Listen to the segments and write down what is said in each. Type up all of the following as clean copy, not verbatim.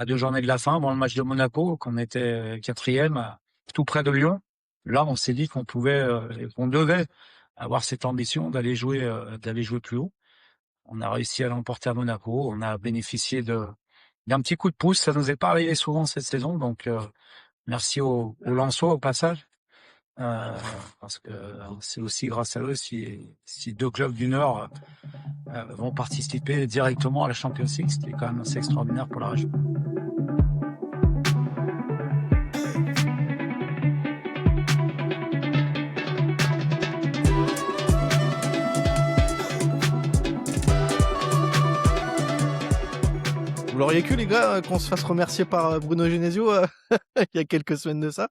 à 2 journées de la fin, avant le match de Monaco, qu'on était 4e, tout près de Lyon. Là, on s'est dit qu'on pouvait, qu'on devait avoir cette ambition d'aller jouer plus haut. On a réussi à l'emporter à Monaco. On a bénéficié d'un petit coup de pouce. Ça nous est pas arrivé souvent cette saison, donc merci aux Lensois au passage, euh, parce que c'est aussi grâce à eux si 2 clubs du Nord vont participer directement à la Champions League, ce qui est quand même assez extraordinaire pour la région. Vous l'auriez cru, les gars, qu'on se fasse remercier par Bruno Genesio il y a quelques semaines de ça.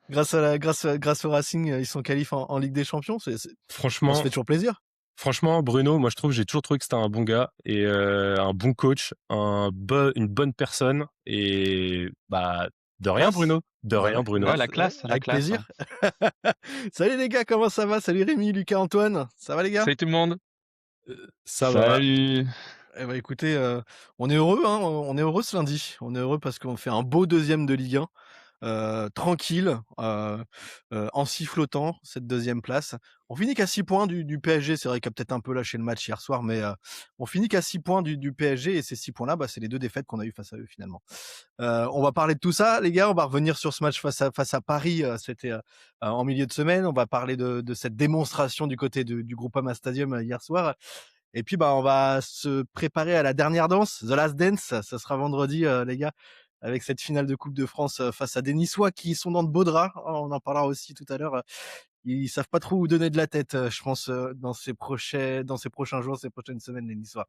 Grâce au Racing, ils sont qualifiés en Ligue des Champions. On se Franchement, fait toujours plaisir. franchement, Bruno, moi j'ai toujours trouvé que c'était un bon gars et un bon coach, une bonne personne et bah de rien Classe. Bruno, de Bah rien ouais, Bruno. Ouais, la classe, avec hein. plaisir. Salut les gars, comment ça va? Salut Rémi, Lucas, Antoine. Ça va les gars? Salut tout le monde. Ça va. Salut. Eh ben écoutez, on est heureux, hein, on est heureux ce lundi. On est heureux parce qu'on fait un beau deuxième de Ligue 1, tranquille, en sifflotant cette deuxième place. On finit qu'à 6 points du PSG. C'est vrai qu'il a peut-être un peu lâché le match hier soir, mais on finit qu'à 6 points du PSG et ces 6 points-là, bah, c'est les 2 défaites qu'on a eues face à eux finalement. On va parler de tout ça, les gars. On va revenir sur ce match face à Paris. C'était en milieu de semaine. On va parler de cette démonstration du côté du Groupama Stadium hier soir. Et puis, bah, on va se préparer à la dernière danse, The Last Dance. Ça sera vendredi, les gars, avec cette finale de Coupe de France face à des Niçois qui sont dans de beaux draps. On en parlera aussi tout à l'heure. Ils savent pas trop où donner de la tête, je pense, dans ces prochains jours, ces prochaines semaines, les Niçois.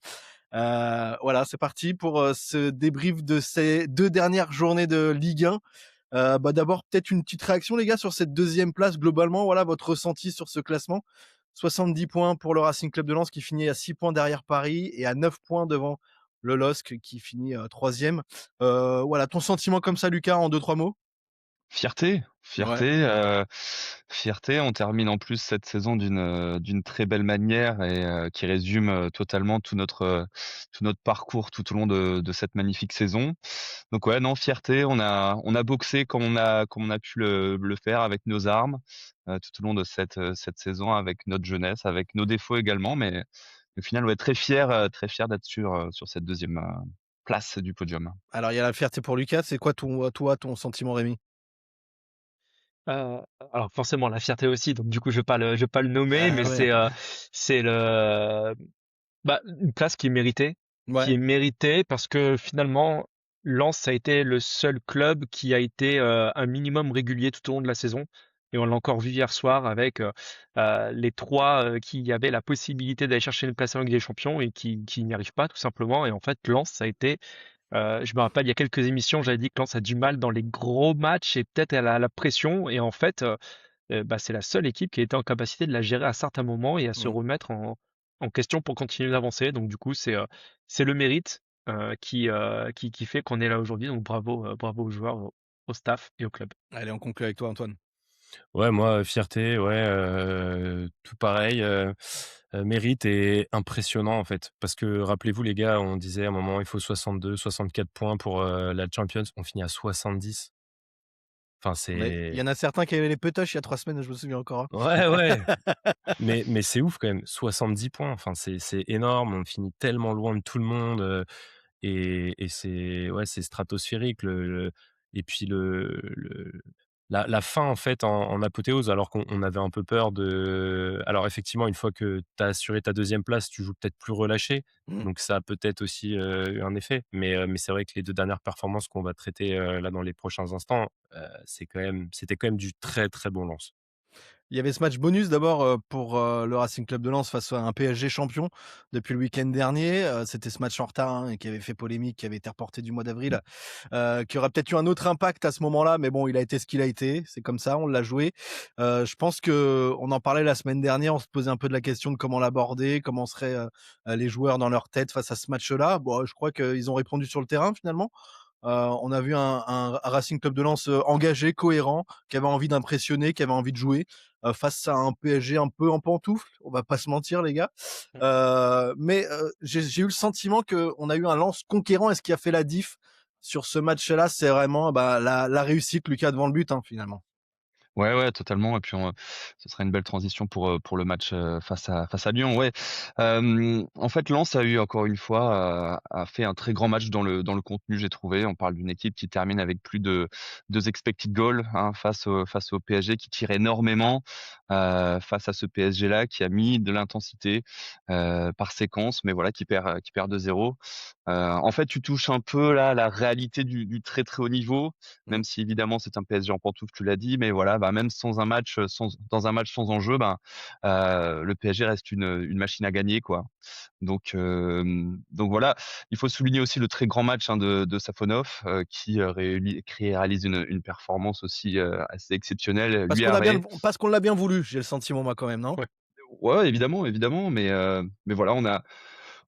Voilà, c'est parti pour ce débrief de ces 2 dernières journées de Ligue 1. Bah, d'abord, peut-être une petite réaction, les gars, sur cette deuxième place. Globalement, voilà, votre ressenti sur ce classement. 70 points pour le Racing Club de Lens qui finit à 6 points derrière Paris et à 9 points devant le LOSC qui finit 3e. Voilà, ton sentiment comme ça, Lucas, en 2-3 mots? Fierté, Ouais. fierté. On termine en plus cette saison d'une très belle manière et qui résume totalement tout notre parcours tout au long de cette magnifique saison. Donc ouais, non, fierté. On a boxé comme on a pu le faire avec nos armes tout au long de cette saison, avec notre jeunesse, avec nos défauts également. Mais au final, ouais, très fier d'être sur cette deuxième place du podium. Alors, il y a la fierté pour Lucas. C'est quoi ton sentiment, Rémi? Heu, alors forcément la fierté aussi, donc du coup je vais pas le nommer, mais Ah ouais. c'est une place Ouais. qui est méritée parce que finalement Lens ça a été le seul club qui a été, un minimum régulier tout au long de la saison et on l'a encore vu hier soir avec, les 3 qui avaient la possibilité d'aller chercher une place en Ligue des Champions et qui n'y arrivent pas tout simplement et en fait Lens ça a été je me rappelle, il y a quelques émissions, j'avais dit que Lens a du mal dans les gros matchs et peut-être à la pression. Et en fait, c'est la seule équipe qui a été en capacité de la gérer à certains moments et à se Mmh. remettre en question pour continuer d'avancer. Donc du coup, c'est le mérite qui fait qu'on est là aujourd'hui. Donc bravo aux joueurs, au staff et au club. Allez, on conclut avec toi, Antoine. Ouais, moi, fierté, ouais, tout pareil, mérite et impressionnant, en fait. Parce que rappelez-vous, les gars, on disait à un moment, il faut 62-64 points pour la Champions. On finit à 70. Enfin, Mais il y c'est... en a certains qui avaient les petoches il y a 3 semaines, je me souviens encore, hein. Ouais, ouais. Mais c'est ouf quand même, 70 points. Enfin, c'est énorme. On finit tellement loin de tout le monde et c'est ouais, c'est stratosphérique. Et puis la fin en fait en apothéose, alors qu'on avait un peu peur de. Alors effectivement, une fois que tu as assuré ta deuxième place, tu joues peut-être plus relâché. Mmh. Donc ça a peut-être aussi eu un effet. Mais c'est vrai que les 2 dernières performances qu'on va traiter là dans les prochains instants, c'était quand même du très très bon lance. Il y avait ce match bonus d'abord, pour, le Racing Club de Lens face à un PSG champion depuis le week-end dernier. C'était ce match en retard, hein, et qui avait fait polémique, qui avait été reporté du mois d'avril, qui aurait peut-être eu un autre impact à ce moment-là, mais bon, il a été ce qu'il a été. C'est comme ça, on l'a joué. Je pense qu'on en parlait la semaine dernière, on se posait un peu de la question de comment l'aborder, comment seraient, les joueurs dans leur tête face à ce match-là. Bon, je crois qu'ils ont répondu sur le terrain finalement. On a vu un Racing Club de Lens, engagé, cohérent, qui avait envie d'impressionner, qui avait envie de jouer, face à un PSG un peu en pantoufles, on va pas se mentir les gars. Mais j'ai eu le sentiment qu'on a eu un Lens conquérant et ce qui a fait la diff, sur ce match-là, c'est vraiment la réussite Lucas devant le but, hein, finalement. Ouais, totalement et puis ce serait une belle transition pour le match, face à Lyon, ouais. En fait, Lens a eu encore une fois, a fait un très grand match dans le contenu, j'ai trouvé. On parle d'une équipe qui termine avec plus de 2 expected goals, hein, face au PSG qui tire énormément, face à ce PSG-là qui a mis de l'intensité, par séquence, mais voilà, qui perd 2-0. En fait, tu touches un peu là la réalité du très, très haut niveau, Mmh. même si évidemment c'est un PSG en pantoufles, tu l'as dit, mais voilà, même sans un match, dans un match sans enjeu, le PSG reste une machine à gagner, quoi. Donc voilà, il faut souligner aussi le très grand match, hein, de Safonov, qui réalise une performance aussi, assez exceptionnelle. Parce 8 qu'on a bien arrêts. parce qu'on l'a bien voulu, j'ai le sentiment moi quand même, non? Ouais. Ouais, évidemment, mais voilà,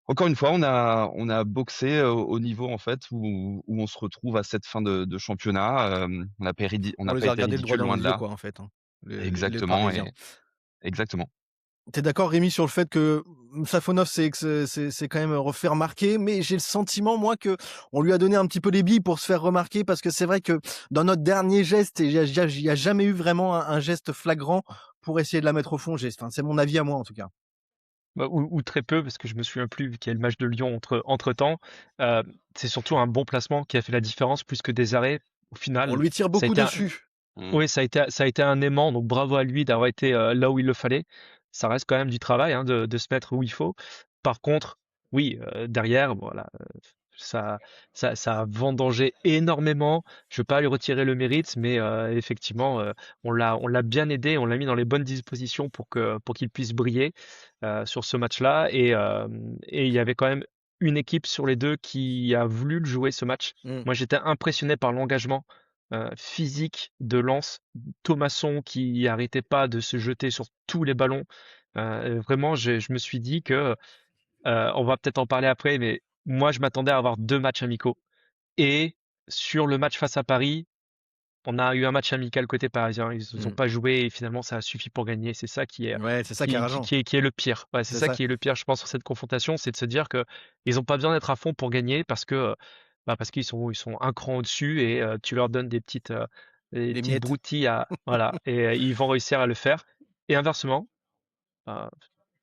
encore une fois, on a boxé au niveau en fait où on se retrouve à cette fin de championnat. On On n'a les pas a été regardés le droit ridicule, dans loin les de yeux là. quoi, en fait, hein, les Exactement, Parisiens. exactement. T'es d'accord Rémi sur le fait que Safonov c'est quand même refait remarquer, mais j'ai le sentiment moi que on lui a donné un petit peu des billes pour se faire remarquer parce que c'est vrai que dans notre dernier geste, il y a jamais eu vraiment un geste flagrant pour essayer de la mettre au fond. Enfin, c'est mon avis à moi en tout cas. Bah, ou très peu, parce que je me souviens plus, vu qu'il y a le match de Lyon entre-temps. C'est surtout un bon placement qui a fait la différence plus que des arrêts. Au On final, lui tire ça a beaucoup été dessus. Mmh. oui, ça a été un aimant, donc bravo à lui d'avoir été là où il le fallait. Ça reste quand même du travail, hein, de se mettre où il faut. Par contre, oui, derrière, voilà, ça, ça a vendangé énormément. Je veux pas lui retirer le mérite, mais effectivement, on l'a bien aidé, on l'a mis dans les bonnes dispositions pour qu'il puisse briller sur ce match-là. Et il y avait quand même une équipe sur les deux qui a voulu le jouer ce match. Mmh. Moi, j'étais impressionné par l'engagement physique de Lens, Thomasson qui arrêtait pas de se jeter sur tous les ballons. Vraiment, je me suis dit que on va peut-être en parler après, mais moi, je m'attendais à avoir 2 matchs amicaux. Et sur le match face à Paris, on a eu un match amical côté parisien. Ils ne ont Mmh. pas joué et finalement, ça a suffi pour gagner. C'est ça qui est, Ouais, c'est ça qui est qui, qui, rageant. qui est, qui est le pire. Ouais, c'est C'est ça ça. qui est le pire, je pense, sur cette confrontation, c'est de se dire que ils n'ont pas besoin d'être à fond pour gagner parce qu'ils sont un cran au-dessus et tu leur donnes des Les petites miettes. broutilles voilà, et ils vont réussir à le faire. Et inversement, euh,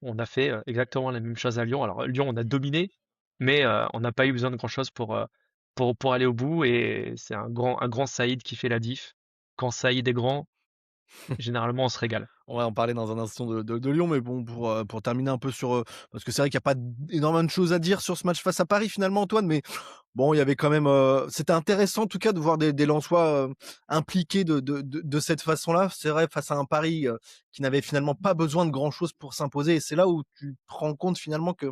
on a fait exactement la même chose à Lyon. Alors Lyon, on a dominé, mais on n'a pas eu besoin de grand-chose pour aller au bout. Et c'est un grand Saïd qui fait la diff. Quand Saïd est grand, généralement, on se régale. On va en parler dans un instant de Lyon, mais bon, pour terminer un peu sur, parce que c'est vrai qu'il y a pas énormément de choses à dire sur ce match face à Paris finalement, Antoine, mais bon, il y avait quand même, c'était intéressant en tout cas de voir des Lensois, impliqués de cette façon-là. C'est vrai face à un Paris, qui n'avait finalement pas besoin de grand-chose pour s'imposer et c'est là où tu te rends compte finalement que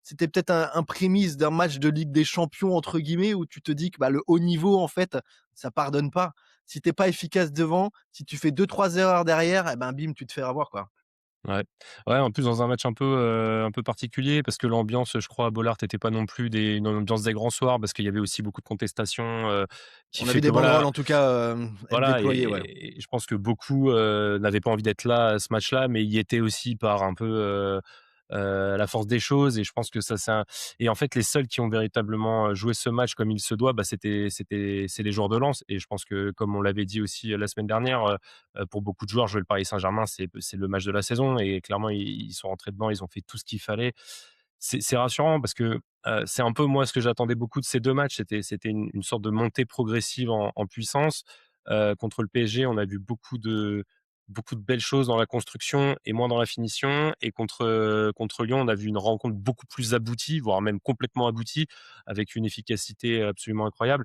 c'était peut-être un prémisse d'un match de Ligue des champions entre guillemets, où tu te dis que, bah, le haut niveau en fait, ça pardonne pas. Si t'es pas efficace devant, si tu fais 2-3 erreurs derrière, et ben bim, tu te fais avoir quoi. Ouais. Ouais, en plus dans un match un peu particulier parce que l'ambiance, je crois à Bollaert était pas non plus une ambiance des grands soirs parce qu'il y avait aussi beaucoup de contestations, qui On a vu fait des que banderoles voilà. en tout cas, être Voilà déployées, ouais. et je pense que beaucoup, n'avaient pas envie d'être là à ce match-là, mais y étaient aussi par un peu, la force des choses et je pense que ça c'est un et en fait les seuls qui ont véritablement, joué ce match comme il se doit, c'est les joueurs de Lens et je pense que comme on l'avait dit aussi, la semaine dernière, pour beaucoup de joueurs, jouer le Paris Saint-Germain, c'est le match de la saison et clairement ils sont rentrés dedans, ils ont fait tout ce qu'il fallait. C'est rassurant parce que, c'est un peu moi ce que j'attendais beaucoup de ces 2 matchs, c'était une sorte de montée progressive en puissance. Contre le PSG, on a vu beaucoup de belles choses dans la construction et moins dans la finition et contre Lyon, on a vu une rencontre beaucoup plus aboutie, voire même complètement aboutie, avec une efficacité absolument incroyable.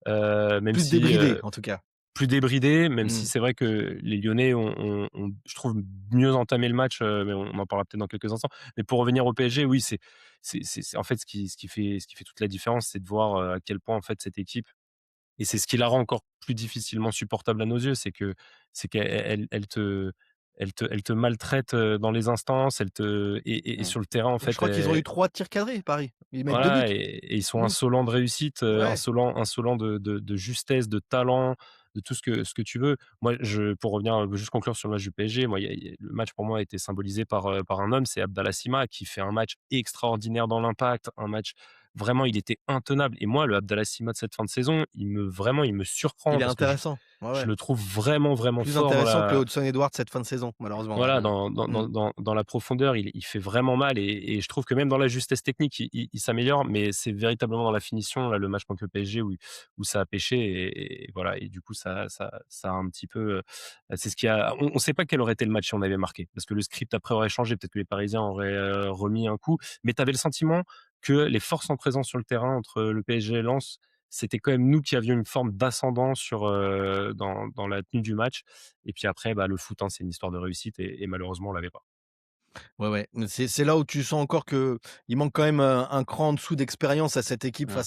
Même Plus si, débridé en tout cas. plus débridé, même si Mmh. c'est vrai que les Lyonnais ont je trouve mieux entamé le match, mais on en parlera peut-être dans quelques instants. Mais pour revenir au PSG, oui, c'est en fait ce qui fait toute la différence, c'est de voir, à quel point en fait cette équipe et c'est ce qui la rend encore plus difficilement supportable à nos yeux, c'est qu'elle elle te maltraite, dans les instances, elle te et Mmh. sur le terrain en Je fait, crois qu'ils ont eu 3 tirs cadrés Paris. Ils mettent 2 buts. voilà et ils sont Mmh. insolents de réussite, Ouais. insolents de justesse, de talent, de tout ce que tu veux. Moi, pour revenir, juste conclure sur le match du PSG, moi, il y a le match pour moi a été symbolisé par un homme, c'est Abdallah Sima qui fait un match extraordinaire dans l'impact, un match vraiment, il était intenable. Et moi, le Abdallah Sima de cette fin de saison, il me surprend Il est parce que intéressant. Ouais, je ouais. le trouve vraiment, vraiment Plus fort intéressant que le Hudson Edwards cette fin de saison, malheureusement. voilà, Ouais. Mm. dans la profondeur, il fait vraiment mal et je trouve que même dans la justesse technique, il s'améliore, mais c'est véritablement dans la finition, là, le match contre le PSG où ça a pêché et voilà. Et du coup, ça a un petit peu, c'est ce qui a. On sait pas quel aurait été le match si on avait marqué, parce que le script après aurait changé. Peut-être que les Parisiens auraient remis un coup, mais tu avais le sentiment que les forces en présence sur le terrain entre le PSG et Lens, c'était quand même nous qui avions une forme d'ascendant dans la tenue du match. Et puis après, bah, le foot, hein, c'est une histoire de réussite et malheureusement, on l'avait pas. Ouais, ouais. Mais c'est là où tu sens encore que il manque quand même un cran en dessous d'expérience à cette équipe Ouais.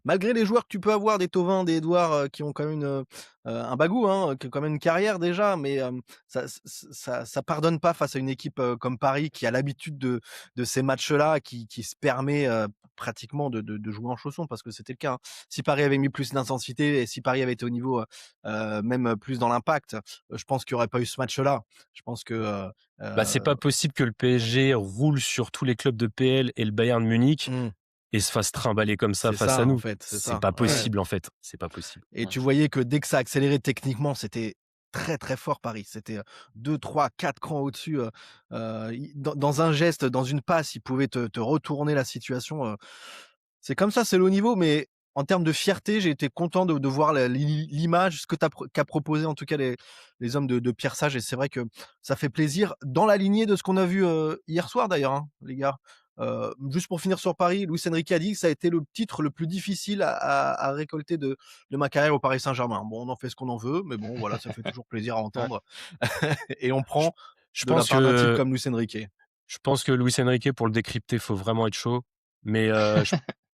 malgré les joueurs que tu peux avoir, des Thauvin, des Edouard, qui ont quand même un bagou, hein, qui ont quand même une carrière déjà, mais ça pardonne pas face à une équipe comme Paris qui a l'habitude de ces matchs-là, qui se permet pratiquement de jouer en chaussons parce que c'était le cas, hein. Si Paris avait mis plus d'intensité et si Paris avait été au niveau même plus dans l'impact, je pense qu'il y aurait pas eu ce match-là. Je pense que Bah, c'est pas possible que le PSG roule sur tous les clubs de PL et le Bayern Munich mmh. et se fasse trimballer comme ça C'est face ça, à en nous. fait, c'est C'est ça. pas Ouais. possible, en fait. C'est pas possible. Et Ouais. tu voyais que dès que ça accélérait techniquement, c'était très, très fort Paris. C'était 2, 3, 4 crans au-dessus. Dans un geste, dans une passe, ils pouvaient te retourner la situation. C'est comme ça, c'est le haut niveau. Mais en termes de fierté, j'ai été content de voir l'image, ce que qu'a proposé en tout cas les hommes de Pierre Sage. Et c'est vrai que ça fait plaisir dans la lignée de ce qu'on a vu hier soir d'ailleurs, hein, les gars. Juste pour finir sur Paris, Luis Enrique a dit que ça a été le titre le plus difficile à récolter de ma carrière au Paris Saint-Germain. Bon, on en fait ce qu'on en veut, mais bon, voilà, ça fait toujours plaisir à Ouais. entendre. Et on Je, prend je de la pense part d'un type que comme Luis Enrique. Je pense que Luis Enrique, pour le décrypter, faut vraiment être chaud. Mais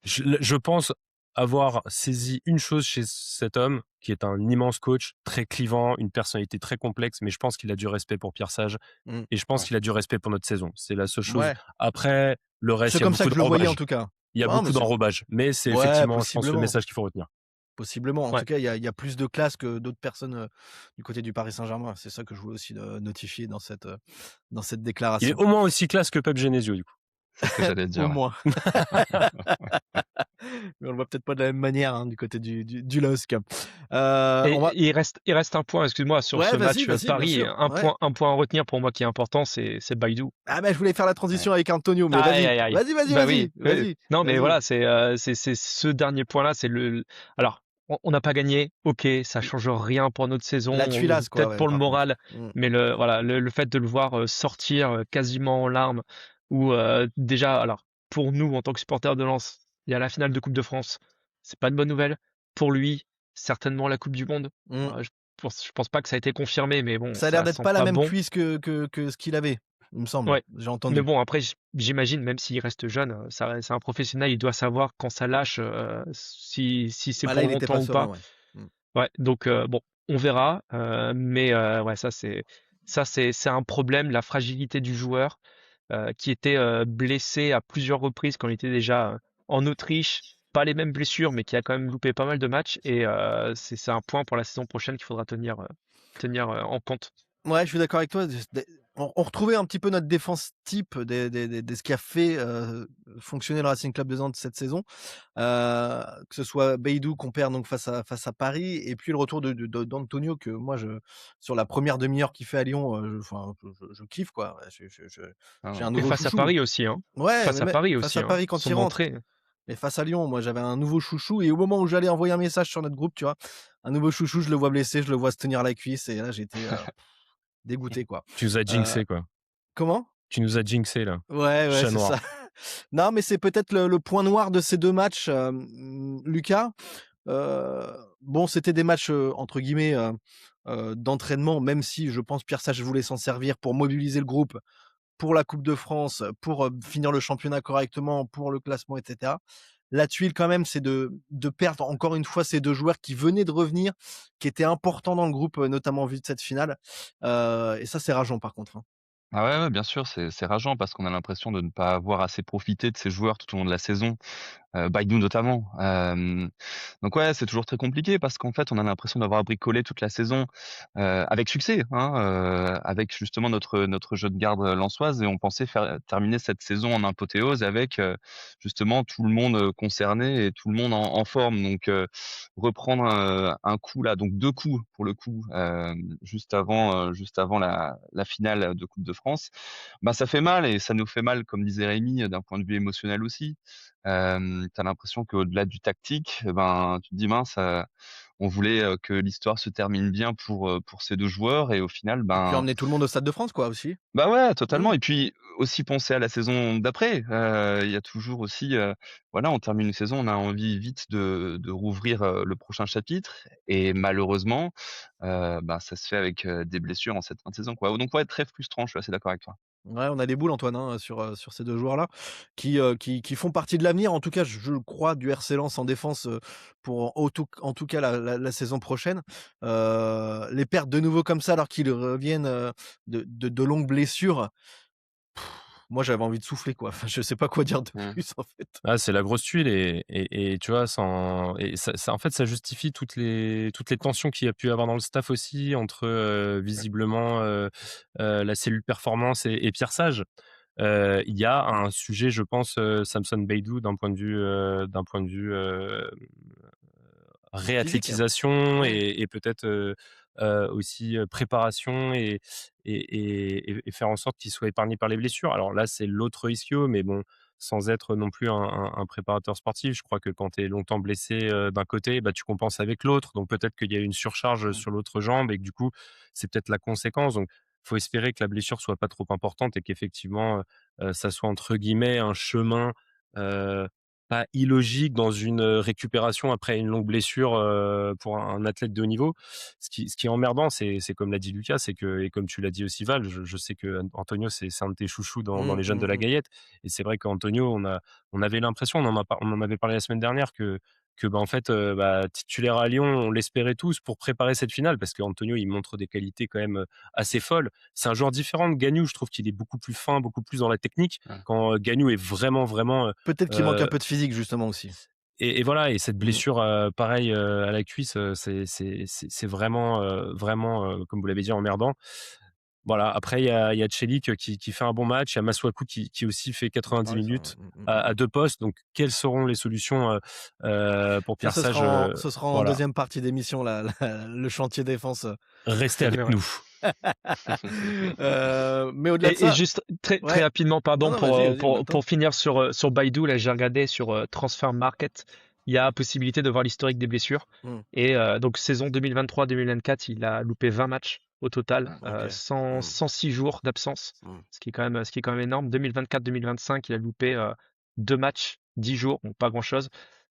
je pense avoir saisi une chose chez cet homme, qui est un immense coach, très clivant, une personnalité très complexe, mais je pense qu'il a du respect pour Pierre Sage Mmh. et je pense Ouais. qu'il a du respect pour notre saison. C'est la seule chose. Ouais, Après, le reste, c'est il y a comme ça beaucoup que je le voyais en d'enrobage. tout cas. Il y a Non, mais beaucoup c'est d'enrobage, mais c'est ouais, effectivement, je pense, le possiblement. message qu'il faut retenir. Possiblement. En Ouais. tout cas, il y a plus de classe que d'autres personnes du côté du Paris Saint-Germain. C'est ça que je voulais aussi notifier dans cette Il est déclaration. au moins aussi classe que Pep Genesio, du coup. C'est ce que j'allais Au dire. Ouais. moins. Mais on le voit peut-être pas de la même manière, hein, du côté du LOSC. Et On va. il reste un point, excuse-moi, sur Ouais, ce vas-y, match vas-y, bien Paris. sûr. Ouais. Un point à retenir pour moi qui est important, c'est Baïdou. Ah ben, je voulais faire la transition avec Antonio, mais Aïe, vas-y, aïe, aïe. Bah oui. Non, mais vas-y. voilà, c'est ce dernier point-là, c'est alors, on n'a pas gagné, ok, ça change rien pour notre saison, La tuilasse, quoi, peut-être ouais, pour le par contre. moral, Mm. mais voilà, le fait de le voir sortir quasiment en larmes, ou déjà, alors, pour nous, en tant que supporters de Lens, il y a la finale de Coupe de France, c'est pas une bonne nouvelle. Pour lui, certainement la Coupe du Monde. Mm. Je pense pas que ça a été confirmé, mais bon, Ça a l'air ça d'être sent pas la pas même bon. cuisse que ce qu'il avait, il me semble. Ouais. J'ai Mais entendu. bon, après, j'imagine, même s'il reste jeune, c'est un professionnel, il doit savoir quand ça lâche, si c'est Ah là, pour il était longtemps pas ou serein, pas. ouais. Mm. Ouais, donc bon, on verra. Mais ouais, c'est un problème, la fragilité du joueur qui était blessé à plusieurs reprises quand il était déjà en Autriche. Pas les mêmes blessures, mais qui a quand même loupé pas mal de matchs. Et c'est un point pour la saison prochaine qu'il faudra tenir en compte. Ouais, je suis d'accord avec toi. On retrouvait un petit peu notre défense type de ce qui a fait fonctionner le Racing Club de Nantes cette saison. Que ce soit Beidou qu'on perd donc face à Paris, et puis le retour d'Antonio que moi, sur la première demi-heure qu'il fait à Lyon, je kiffe, quoi. Ouais, Ah j'ai ouais. un Et nouveau face à chouchou. Paris aussi, hein. Ouais, Face à mais Paris face aussi, à hein. Paris quand Son il rentre. entrée. Mais face à Lyon, moi, j'avais un nouveau chouchou, et au moment où j'allais envoyer un message sur notre groupe, tu vois, un nouveau chouchou, je le vois blessé, je le vois se tenir la cuisse, et là, j'étais dégoûté, quoi. Tu nous as Euh, jinxé, quoi. Comment? Tu nous as jinxé, là. Ouais, Chat c'est noir. ça. Non, mais c'est peut-être le point noir de ces deux matchs, Lucas. Bon, c'était des matchs entre guillemets d'entraînement, même si je pense Pierre Sage voulait s'en servir pour mobiliser le groupe pour la Coupe de France, pour finir le championnat correctement, pour le classement, etc. La tuile, quand même, c'est de perdre encore une fois ces deux joueurs qui venaient de revenir, qui étaient importants dans le groupe, notamment en vue de cette finale. Et ça, c'est rageant, par contre, hein. Ah ouais, bien sûr, c'est rageant parce qu'on a l'impression de ne pas avoir assez profité de ces joueurs tout au long de la saison. Baidoo notamment. Donc ouais, c'est toujours très compliqué parce qu'en fait, on a l'impression d'avoir bricolé toute la saison, avec succès, hein, avec justement notre jeu de garde, lensoise et on pensait faire terminer cette saison en apothéose avec, justement tout le monde, concerné et tout le monde en forme. Donc reprendre, un coup là, donc 2 coups pour le coup, juste avant la finale de Coupe de France, bah, ça fait mal et ça nous fait mal, comme disait Rémi, d'un point de vue émotionnel aussi. Tu l'impression qu'au-delà du tactique, ben, tu te dis: «Mince, on voulait, que l'histoire se termine bien pour ces 2 joueurs» et au final, Et puis ben emmener tout le monde au Stade de France, quoi, aussi. bah, ouais, totalement Mmh. et puis aussi penser à la saison d'après. Il y a toujours aussi, voilà, on termine une saison, on a envie vite de rouvrir, le prochain chapitre et malheureusement, bah, ça se fait avec, des blessures en cette fin de saison, quoi. Donc ouais, très frustrant, je suis assez d'accord avec toi. Ouais, on a des boules, Antoine, hein, sur ces 2 joueurs-là qui font partie de l'avenir, en tout cas, je le crois, du RC Lens en défense, pour en tout cas la saison prochaine. Les pertes de nouveau comme ça alors qu'ils reviennent, de longues blessures, moi j'avais envie de souffler, quoi. Enfin, je sais pas quoi dire de Mmh. plus, en fait. Ah, c'est la grosse tuile et tu vois, sans et ça en fait, ça justifie toutes les tensions qu'il y a pu avoir dans le staff aussi entre, visiblement, la cellule performance et Pierre Sage. Il y a un sujet, je pense, Samson Baidoo d'un point de vue, Physique, hein. réathlétisation Mmh. et peut-être, aussi, préparation et faire en sorte qu'il soit épargné par les blessures. Alors là, c'est l'autre ischio, mais bon, sans être non plus un préparateur sportif, je crois que quand tu es longtemps blessé, d'un côté, bah, tu compenses avec l'autre. Donc peut-être qu'il y a une surcharge Mmh. sur l'autre jambe et que du coup, c'est peut-être la conséquence. Donc faut espérer que la blessure soit pas trop importante et qu'effectivement, ça soit entre guillemets «un chemin», heu pas illogique dans une, récupération après une longue blessure, pour un athlète de haut niveau. Ce qui est emmerdant, c'est comme l'a dit Lucas, c'est que et comme tu l'as dit aussi Val, je sais que Antonio, c'est un de tes chouchous dans Mmh, les jeunes de mmh la mh. Gaillette et c'est vrai qu'Antonio, on avait l'impression, on en avait parlé la semaine dernière que, bah, en fait, bah, titulaire à Lyon, on l'espérait tous pour préparer cette finale parce qu'Antonio, il montre des qualités quand même, assez folles. C'est un joueur différent de Gagnou, je trouve qu'il est beaucoup plus fin, beaucoup plus dans la technique, Ouais. quand, Gagnou est vraiment, vraiment, Peut-être qu'il manque un heu peu de physique, justement, aussi. et voilà et cette Mmh. blessure, pareil, à la cuisse, c'est vraiment, vraiment, comme vous l'avez dit, emmerdant. Voilà, après il y a Celik qui fait un bon match, il y a Masuaku qui aussi fait On en 90 parlait ça, ouais. minutes Mmh. à 2 postes. Donc quelles seront les solutions, pour Ça, Pierre Sage? ce sera en Voilà, deuxième partie d'émission, le chantier défense, restez Mais avec ouais. nous. mais au-delà de Et ça, juste très ouais. rapidement, Non, pardon, non, vas-y, on a le temps. pour finir sur Baidoo, là, j'ai regardé sur Transfer Market, il y a possibilité de voir l'historique des blessures. Mmh. Et donc, saison 2023-2024, il a loupé 20 matchs au total, OK. mmh, 106 jours d'absence, mmh. ce qui est quand même énorme. 2024-2025, il a loupé 2 matchs, 10 jours, donc pas grand-chose.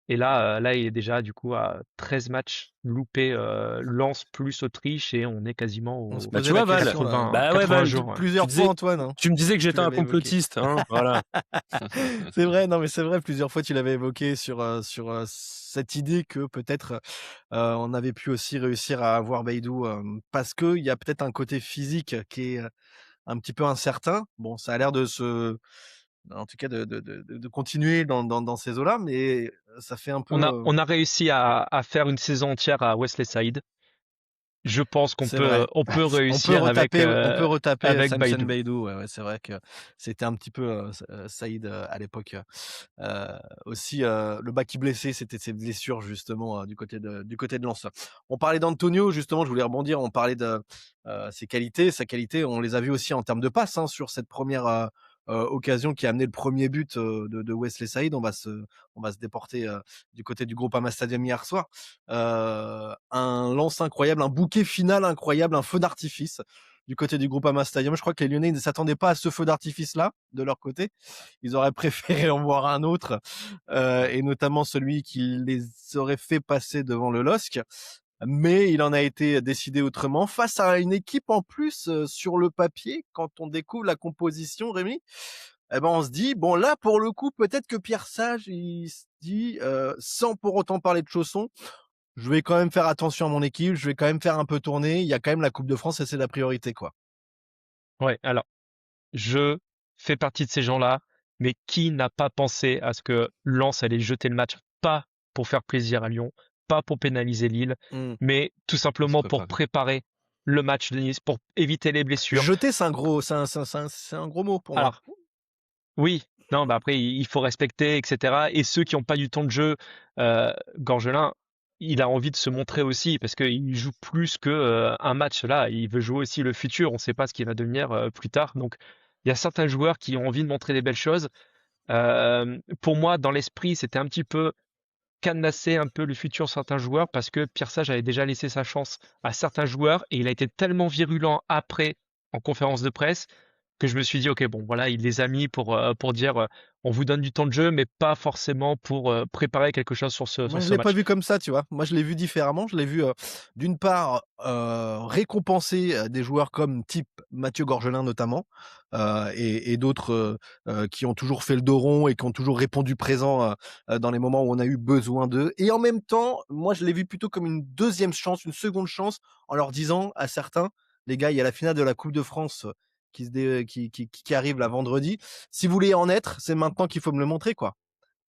Et là, il est déjà du coup à 13 matchs loupés, Lens plus Autriche, et on est quasiment On se aux Bah, tu posait la vois Val? question là, 80, Bah, ouais 80 Val, jours. Ouais. tu plusieurs fois disais Antoine, hein, tu me disais que tu j'étais un l'avais évoqué. complotiste, hein, voilà. C'est vrai, non mais c'est vrai, plusieurs fois tu l'avais évoqué sur cette idée que peut-être, on avait pu aussi réussir à avoir Baidoo, parce qu'il y a peut-être un côté physique qui est, un petit peu incertain. Bon, ça a l'air en tout cas de continuer dans ces eaux-là, mais ça fait un peu, On a réussi à faire une saison entière à Wesley Saïd. Je pense c'est vrai. on peut On peut réussir retaper on peut retaper avec Samson Baidoo. Baidoo, ouais, ouais, c'est vrai que c'était un petit peu, Saïd, à l'époque, aussi, le Baki blessé, c'était ses blessures justement, du côté de Lens. On parlait d'Antonio justement, je voulais rebondir, on parlait de, ses qualités. Sa qualité, on les a vues aussi en termes de passes, hein, sur cette première occasion qui a amené le premier but, de Wesley Saïd. On va se déporter, du côté du Groupama Stadium hier soir. Un lance incroyable, un bouquet final incroyable, un feu d'artifice du côté du Groupama Stadium. Je crois que les Lyonnais ne s'attendaient pas à ce feu d'artifice-là, de leur côté. Ils auraient préféré en voir un autre, et notamment celui qui les aurait fait passer devant le LOSC. Mais il en a été décidé autrement face à une équipe en plus, sur le papier, quand on découvre la composition, Rémi, eh ben on se dit bon là pour le coup peut-être que Pierre Sage il se dit, sans pour autant parler de chaussons, je vais quand même faire attention à mon équipe, je vais quand même faire un peu tourner. Il y a quand même la Coupe de France et c'est la priorité, quoi. Ouais, alors je fais partie de ces gens-là, mais qui n'a pas pensé à ce que Lens allait jeter le match, pas pour faire plaisir à Lyon, pas pour pénaliser Lille, Mm. mais tout Se simplement pour préparer. préparer le match de Nice, pour éviter les blessures. Jeter, c'est un gros mot pour moi. Alors, oui, non, bah après, il faut respecter, etc. Et ceux qui n'ont pas du temps de jeu, Gorgelin, il a envie de se montrer aussi parce qu'il joue plus que un match là. Il veut jouer aussi le futur. On ne sait pas ce qu'il va devenir plus tard. Donc, il y a certains joueurs qui ont envie de montrer des belles choses. Pour moi, dans l'esprit, c'était un petit peu cadenasser un peu le futur de certains joueurs parce que Pierre Sage avait déjà laissé sa chance à certains joueurs et il a été tellement virulent après en conférence de presse que je me suis dit, ok, bon, voilà, il les a mis pour dire, on vous donne du temps de jeu, mais pas forcément pour préparer quelque chose sur Moi, sur je ce l'ai pas match. vu comme ça, tu vois. Moi, je l'ai vu différemment. Je l'ai vu, d'une part, récompenser des joueurs comme type Mathieu Gorgelin notamment, et d'autres qui ont toujours fait le dos rond et qui ont toujours répondu présent dans les moments où on a eu besoin d'eux. Et en même temps, moi, je l'ai vu plutôt comme une deuxième chance, une seconde chance, en leur disant à certains, les gars, il y a la finale de la Coupe de France qui arrive là vendredi. Si vous voulez en être, c'est maintenant qu'il faut me le montrer, quoi.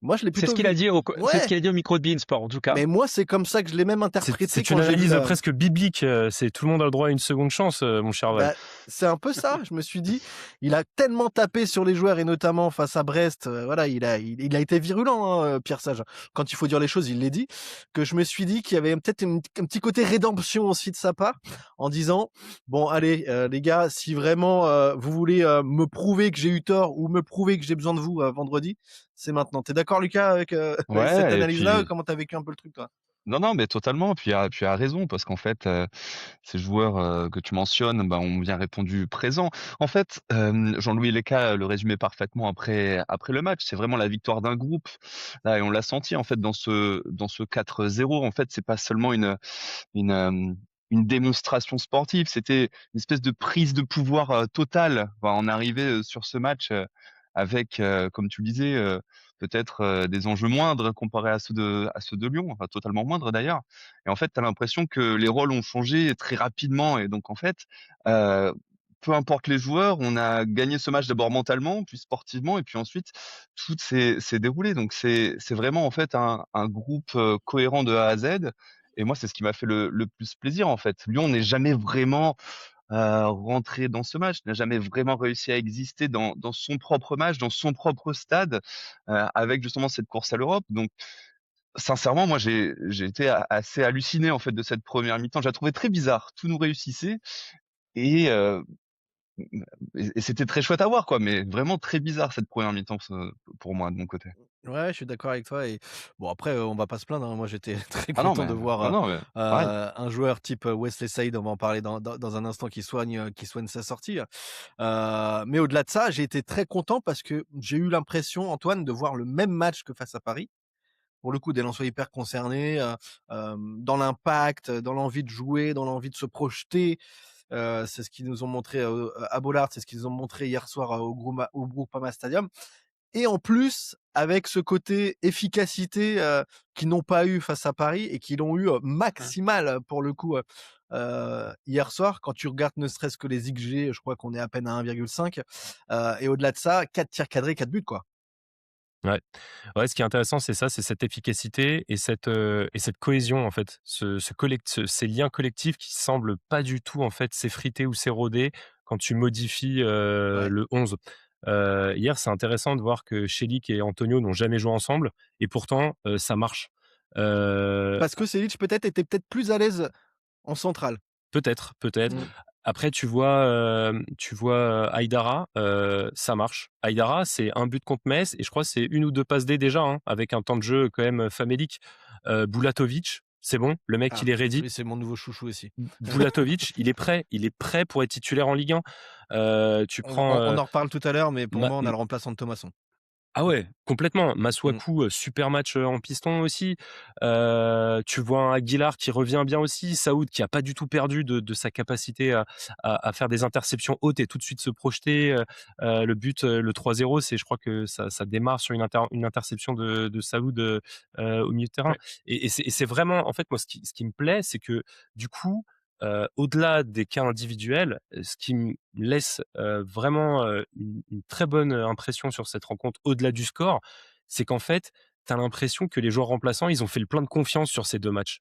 Moi, je l'ai C'est ce plutôt qu'il a vu. dit c'est ce Ouais, qu'il a dit au micro de Beansport, en tout cas. mais moi, c'est comme ça que je l'ai même interprété C'est quand une j'ai vu analyse presque biblique. C'est tout le monde a le droit à une seconde chance, mon cher Val. Bah, c'est un peu ça. Je me suis dit, il a tellement tapé sur les joueurs et notamment face à Brest. Voilà, il a été virulent, hein, Pierre Sage. Quand il faut dire les choses, il les dit. Que je me suis dit qu'il y avait peut-être un petit côté rédemption aussi de sa part, en disant, bon, allez, les gars, si vraiment vous voulez me prouver que j'ai eu tort ou me prouver que j'ai besoin de vous vendredi, c'est maintenant. T'es d'accord, Lucas, avec cette Ouais, et analyse-là? puis Comment t'as vécu un peu le truc, toi? non, mais totalement. Puis a raison parce qu'en fait, ces joueurs que tu mentionnes, bah, ont bien répondu présent. En fait, Jean-Louis Leca le résumait parfaitement après le match. C'est vraiment la victoire d'un groupe. Là, et on l'a senti en fait dans ce 4-0. En fait, c'est pas seulement une une démonstration sportive. C'était une espèce de prise de pouvoir totale. Enfin, on arrivait sur ce match avec, comme tu le disais, peut-être des enjeux moindres comparés à ceux de Lyon, enfin totalement moindres d'ailleurs. Et en fait, tu as l'impression que les rôles ont changé très rapidement. Et donc en fait, euh, peu importe les joueurs, on a gagné ce match d'abord mentalement, puis sportivement, et puis ensuite tout s'est déroulé. Donc c'est vraiment en fait un groupe cohérent de A à Z. Et moi, c'est ce qui m'a fait le plus plaisir en fait. Lyon n'est jamais vraiment rentré dans ce match, n'a jamais vraiment réussi à exister dans son propre match, dans son propre stade, avec justement cette course à l'Europe. Donc, sincèrement, moi, j'ai été assez halluciné en fait de cette première mi-temps. Je la trouvais très bizarre. Tout nous réussissait et, euh, et c'était très chouette à voir, quoi. Mais vraiment très bizarre cette première mi-temps pour moi de mon côté. Ouais, je suis d'accord avec toi et bon après, on va pas se plaindre, hein. Moi, j'étais très Ah non, content de voir, non, non, mais pareil. un joueur type, Wesley Saïd, on va en parler dans un instant, qui soigne sa sortie. Mais au-delà de ça, j'ai été très content parce que j'ai eu l'impression, Antoine, de voir le même match que face à Paris. Pour le coup, des Lensois hyper concernés, dans l'impact, dans l'envie de jouer, dans l'envie de se projeter. C'est ce qu'ils nous ont montré, à Bollaert, c'est ce qu'ils nous ont montré hier soir, au Groupama Stadium. Et en plus, avec ce côté efficacité qu'ils n'ont pas eu face à Paris et qu'ils l'ont eu maximal pour le coup hier soir. Quand tu regardes ne serait-ce que les XG, je crois qu'on est à peine à 1,5. Et au-delà de ça, 4 tirs cadrés, 4 buts, quoi. Ouais. Ouais, ce qui est intéressant, c'est ça, c'est cette efficacité et cette cohésion, en fait. Ces liens collectifs qui semblent pas du tout, en fait, s'effriter ou s'éroder quand tu modifies Ouais. le 11. Hier, c'est intéressant de voir que Chelik et Antonio n'ont jamais joué ensemble et pourtant, ça marche. Euh, Parce que Selic peut-être était peut-être plus à l'aise en centrale. Peut-être, peut-être. Mm. Après, tu vois Haïdara, ça marche. Haïdara, c'est un but contre Metz et je crois que c'est une ou deux passes D déjà, hein, avec un temps de jeu quand même famélique. Bulatovic, c'est bon, le mec, Ah, il est ready. lui, c'est mon nouveau chouchou aussi. Bulatovic, il est prêt pour être titulaire en Ligue 1. Tu prends On en reparle tout à l'heure, mais pour Ma- moi, on a le remplaçant de Thomasson. Ah ouais, complètement. Mm. Masuaku, super match en piston aussi. Tu vois un Aguilar qui revient bien aussi. Saoud qui a pas du tout perdu de sa capacité à faire des interceptions hautes et tout de suite se projeter. Le but, le 3-0, je crois que ça démarre sur une interception de Saoud au milieu de terrain. Ouais. Et c'est vraiment, en fait, moi, ce qui me plaît, c'est que du coup, au-delà des cas individuels, ce qui me laisse vraiment une très bonne impression sur cette rencontre, au-delà du score, c'est qu'en fait, tu as l'impression que les joueurs remplaçants, ils ont fait le plein de confiance sur ces 2 matchs.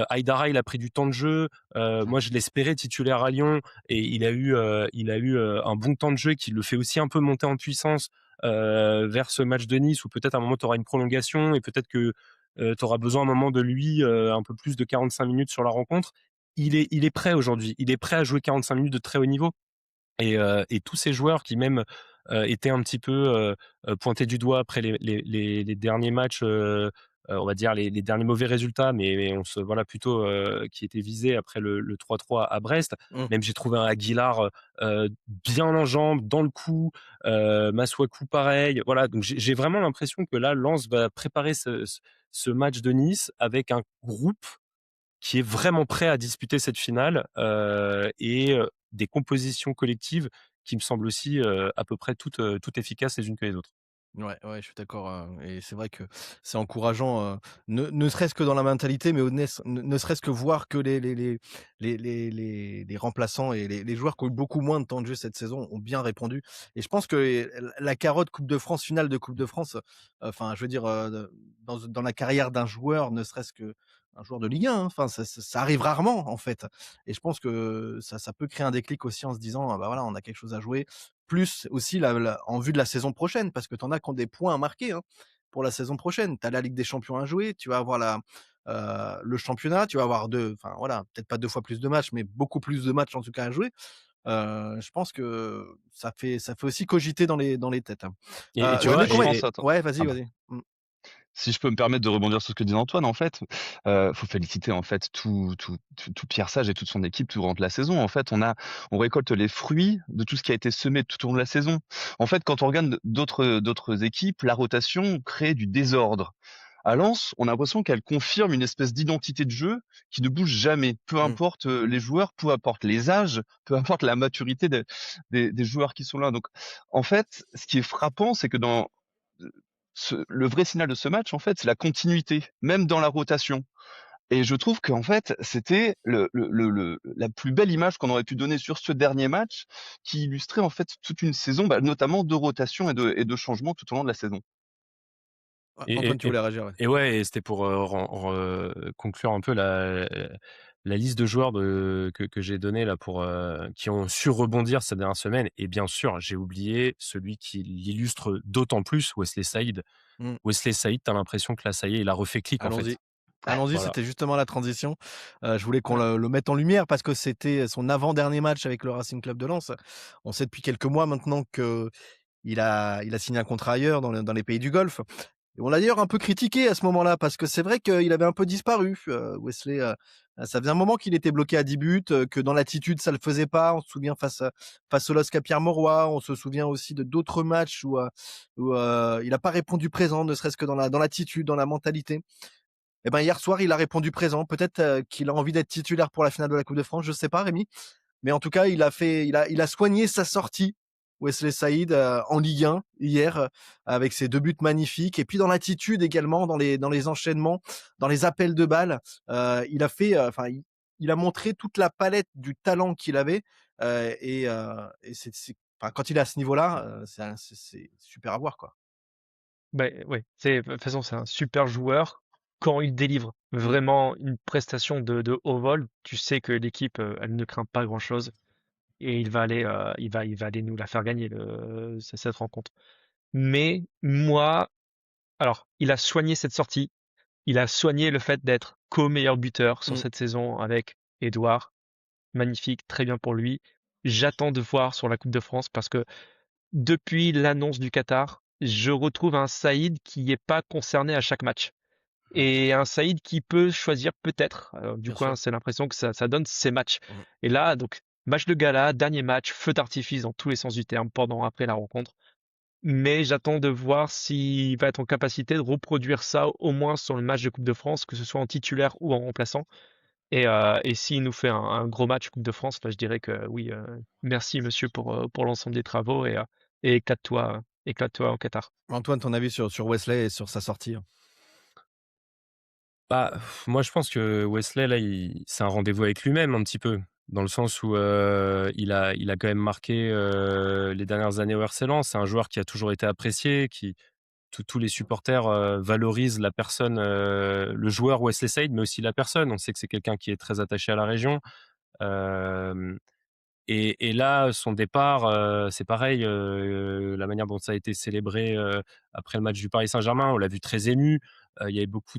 Aïdara, il a pris du temps de jeu. Moi, je l'espérais titulaire à Lyon et il a eu un bon temps de jeu qui le fait aussi un peu monter en puissance vers ce match de Nice où peut-être à un moment tu auras une prolongation et peut-être que tu auras besoin à un moment de lui un peu plus de 45 minutes sur la rencontre. Il est prêt aujourd'hui. Il est prêt à jouer 45 minutes de très haut niveau. Et tous ces joueurs qui même étaient un petit peu pointés du doigt après les derniers matchs, on va dire les derniers mauvais résultats, mais on se voilà plutôt qui étaient visés après le 3-3 à Brest. Mmh. Même j'ai trouvé un Aguilar bien en jambes, dans le coup, Masuaku pareil. Voilà, donc j'ai vraiment l'impression que là, Lens va préparer ce match de Nice avec un groupe qui est vraiment prêt à disputer cette finale et des compositions collectives qui me semblent aussi à peu près toutes efficaces les unes que les autres. Ouais, ouais, je suis d'accord, et c'est vrai que c'est encourageant, ne serait-ce que dans la mentalité, mais ne serait-ce que voir que les remplaçants et les joueurs qui ont eu beaucoup moins de temps de jeu cette saison ont bien répondu et je pense que la carotte Coupe de France, finale de Coupe de France, enfin, je veux dire, dans la carrière d'un joueur, ne serait-ce qu'un joueur de Ligue 1, hein, enfin, ça arrive rarement, en fait et je pense que ça peut créer un déclic aussi en se disant: «Ah bah, voilà, on a quelque chose à jouer». Plus aussi en vue de la saison prochaine, parce que tu en as qui ont des points à marquer, hein, pour la saison prochaine. Tu as la Ligue des Champions à jouer, tu vas avoir le championnat, tu vas avoir enfin voilà, peut-être pas 2 fois plus de matchs, mais beaucoup plus de matchs en tout cas à jouer. Je pense que ça fait aussi cogiter dans les têtes, hein. Et tu Ouais, vois, Le je combat pense, attends. ouais, vas-y, Ah bah, vas-y. Mmh. si je peux me permettre de rebondir sur ce que disait Antoine, en fait, faut féliciter en fait tout Pierre Sage et toute son équipe tout au long de la saison. En fait, on récolte les fruits de tout ce qui a été semé tout au long de la saison. En fait, quand on regarde d'autres équipes, la rotation crée du désordre. À Lens, on a l'impression qu'elle confirme une espèce d'identité de jeu qui ne bouge jamais. Peu Mmh. importe les joueurs, peu importe les âges, peu importe la maturité des joueurs qui sont là. Donc, en fait, ce qui est frappant, c'est que dans le vrai signal de ce match, en fait, c'est la continuité, même dans la rotation. Et je trouve qu'en fait, c'était la plus belle image qu'on aurait pu donner sur ce dernier match, qui illustrait en fait toute une saison, bah, notamment de rotation et de changement tout au long de la saison. Ouais, et, Antoine, tu et, et, voulais réagir, ouais. et ouais, et c'était pour conclure un peu la liste de joueurs que j'ai donnée là pour qui ont su rebondir ces dernières semaines. Et bien sûr, j'ai oublié celui qui l'illustre d'autant plus, Wesley Saïd. Mmh. Wesley Saïd, t'as l'impression que là, ça y est, il a refait clic en Allons-y. fait. Allons-y, Voilà. c'était justement la transition. Je voulais qu'on le mette en lumière parce que c'était son avant-dernier match avec le Racing Club de Lens. On sait depuis quelques mois maintenant qu'il a signé un contrat ailleurs dans les pays du Golfe. Et on l'a d'ailleurs un peu critiqué à ce moment-là parce que c'est vrai qu'il avait un peu disparu, Wesley, ça faisait un moment qu'il était bloqué à 10 buts, que dans l'attitude ça le faisait pas. On se souvient face au LOSC à Pierre-Mauroy, on se souvient aussi de d'autres matchs où il a pas répondu présent, ne serait-ce que dans l'attitude, dans la mentalité. Et ben, hier soir, il a répondu présent. Peut-être, qu'il a envie d'être titulaire pour la finale de la Coupe de France, je sais pas Rémi. Mais en tout cas, il a soigné sa sortie, Wesley Saïd, en Ligue 1 hier, avec ses 2 buts magnifiques et puis dans l'attitude également, dans les enchaînements, dans les appels de balles. Il a fait, enfin, il a montré toute la palette du talent qu'il avait, et c'est enfin, quand il est à ce niveau-là, c'est super à voir, quoi. Ben ouais, de toute façon, c'est un super joueur. Quand il délivre Mmh. vraiment une prestation de haut vol, tu sais que l'équipe, elle ne craint pas grand-chose et il va aller nous la faire gagner cette rencontre. Mais moi, alors, il a soigné cette sortie. Il a soigné le fait d'être co-meilleur buteur sur Mmh. cette saison avec Edouard. Magnifique, très bien pour lui. J'attends de voir sur la Coupe de France parce que depuis l'annonce du Qatar, je retrouve un Saïd qui n'est pas concerné à chaque match. Et un Saïd qui peut choisir peut-être, du Bien coup, sûr. c'est l'impression que ça donne ses matchs. Mmh. Et là, donc, match de gala, dernier match, feu d'artifice dans tous les sens du terme, pendant, après la rencontre. Mais j'attends de voir s'il va être en capacité de reproduire ça au moins sur le match de Coupe de France, que ce soit en titulaire ou en remplaçant. Et s'il nous fait un gros match Coupe de France, là, je dirais que oui, merci monsieur pour l'ensemble des travaux et éclate-toi au Qatar. Antoine, ton avis sur Wesley et sur sa sortie? Bah, moi, je pense que Wesley, là, c'est un rendez-vous avec lui-même un petit peu, dans le sens où il a quand même marqué les dernières années au RC Lens. C'est un joueur qui a toujours été apprécié, tous les supporters valorisent la personne, le joueur Wesley Saïd, mais aussi la personne. On sait que c'est quelqu'un qui est très attaché à la région. Euh, et là, son départ, c'est pareil, la manière dont ça a été célébré, après le match du Paris Saint-Germain, on l'a vu très ému. Il y avait beaucoup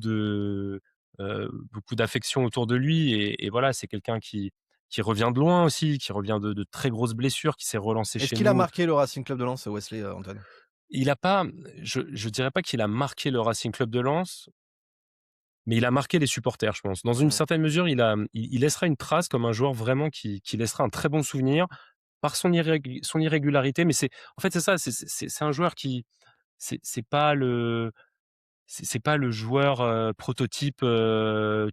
d'affection autour de lui et voilà, c'est quelqu'un qui revient de loin aussi, qui revient de très grosses blessures, qui s'est relancé Est-ce chez qu'il a nous. marqué le Racing Club de Lens, Wesley, Antoine? Il a pas je dirais pas qu'il a marqué le Racing Club de Lens, mais il a marqué les supporters, je pense. Dans une Mmh. certaine mesure, il laissera une trace comme un joueur vraiment qui laissera un très bon souvenir par son irrégularité, mais en fait, c'est ça, c'est un joueur qui c'est pas c'est pas le joueur, prototype,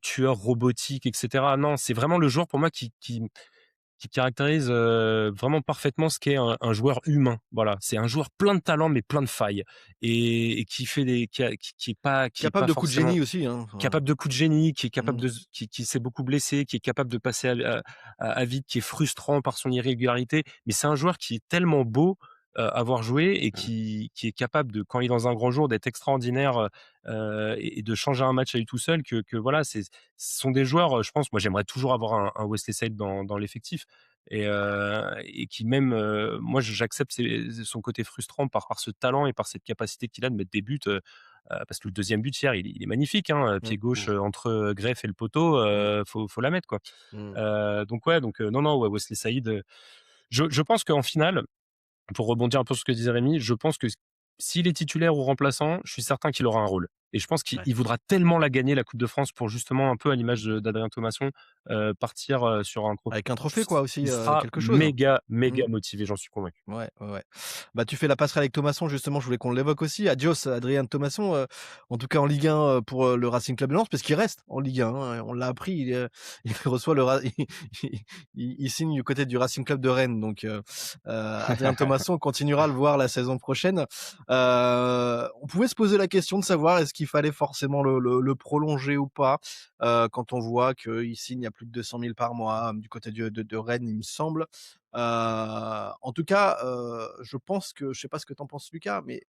tueur robotique et cetera. Non, c'est vraiment le joueur pour moi qui caractérise, vraiment parfaitement ce qu'est un joueur humain. Voilà, c'est un joueur plein de talent, mais plein de failles et qui fait des qui est Capable pas de coups de forcément génie aussi, hein, enfin. capable de coups de génie, qui est capable Mmh. de qui s'est beaucoup blessé, qui est capable de passer à vide, qui est frustrant par son irrégularité. Mais c'est un joueur qui est tellement beau, à voir jouer et qui est capable de, quand il est dans un grand jour, d'être extraordinaire, et de changer un match à lui tout seul que voilà, ce sont des joueurs, je pense, moi j'aimerais toujours avoir un Wesley Saïd dans l'effectif et qui même, moi j'accepte son côté frustrant par ce talent et par cette capacité qu'il a de mettre des buts, parce que le deuxième but hier, il est magnifique, hein, Mmh. pied gauche, entre, Greff et le poteau, Mmh. faut la mettre, quoi. Mmh. Donc ouais, donc non, non, ouais, Wesley Saïd, je pense qu'en finale, pour rebondir un peu sur ce que disait Rémi, je pense que s'il est titulaire ou remplaçant, je suis certain qu'il aura un rôle et je pense qu'il Ouais. il voudra tellement la gagner, la coupe de France, pour justement, un peu à l'image d'Adrien Thomasson, partir, sur un trophée. Avec un trophée quoi aussi, Il sera quelque chose. méga, Mmh. méga motivé, j'en suis convaincu. Ouais, ouais, ouais. Bah, tu fais la passerelle avec Thomasson justement, je voulais qu'on l'évoque aussi. Adios Adrien Thomasson, en tout cas en Ligue 1, pour, le Racing Club de Lens, parce qu'il reste en Ligue 1, hein. On l'a appris, il reçoit le ra il signe du côté du Racing Club de Rennes, donc Adrien Thomasson, on continuera à le voir la saison prochaine. On pouvait se poser la question de savoir est-ce qu'il fallait forcément le prolonger ou pas, quand on voit qu'il signe à plus de 200 000 par mois, du côté de Rennes, il me semble. En tout cas, je pense que je sais pas ce que tu en penses Lucas, mais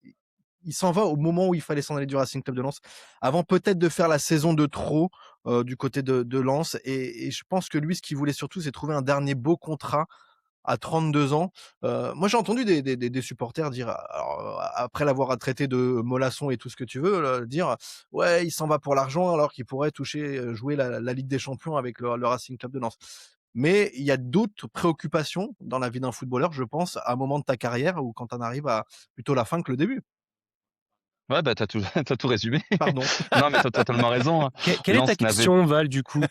il s'en va au moment où il fallait s'en aller du Racing Club de Lens, avant peut-être de faire la saison de trop, du côté de Lens et je pense que lui, ce qu'il voulait surtout, c'est trouver un dernier beau contrat à 32 ans. Moi, j'ai entendu des supporters dire, alors, après l'avoir traité de mollasson et tout ce que tu veux, dire: «Ouais, il s'en va pour l'argent alors qu'il pourrait toucher, jouer la Ligue des Champions avec le Racing Club de Lens». Mais il y a d'autres préoccupations dans la vie d'un footballeur, je pense, à un moment de ta carrière ou quand tu en arrives à plutôt la fin que le début. Ouais, bah, tu tout tu tout résumé. Pardon. Non, mais tu as totalement raison, hein. Quelle est ta Lens n'avait question, Val, du coup?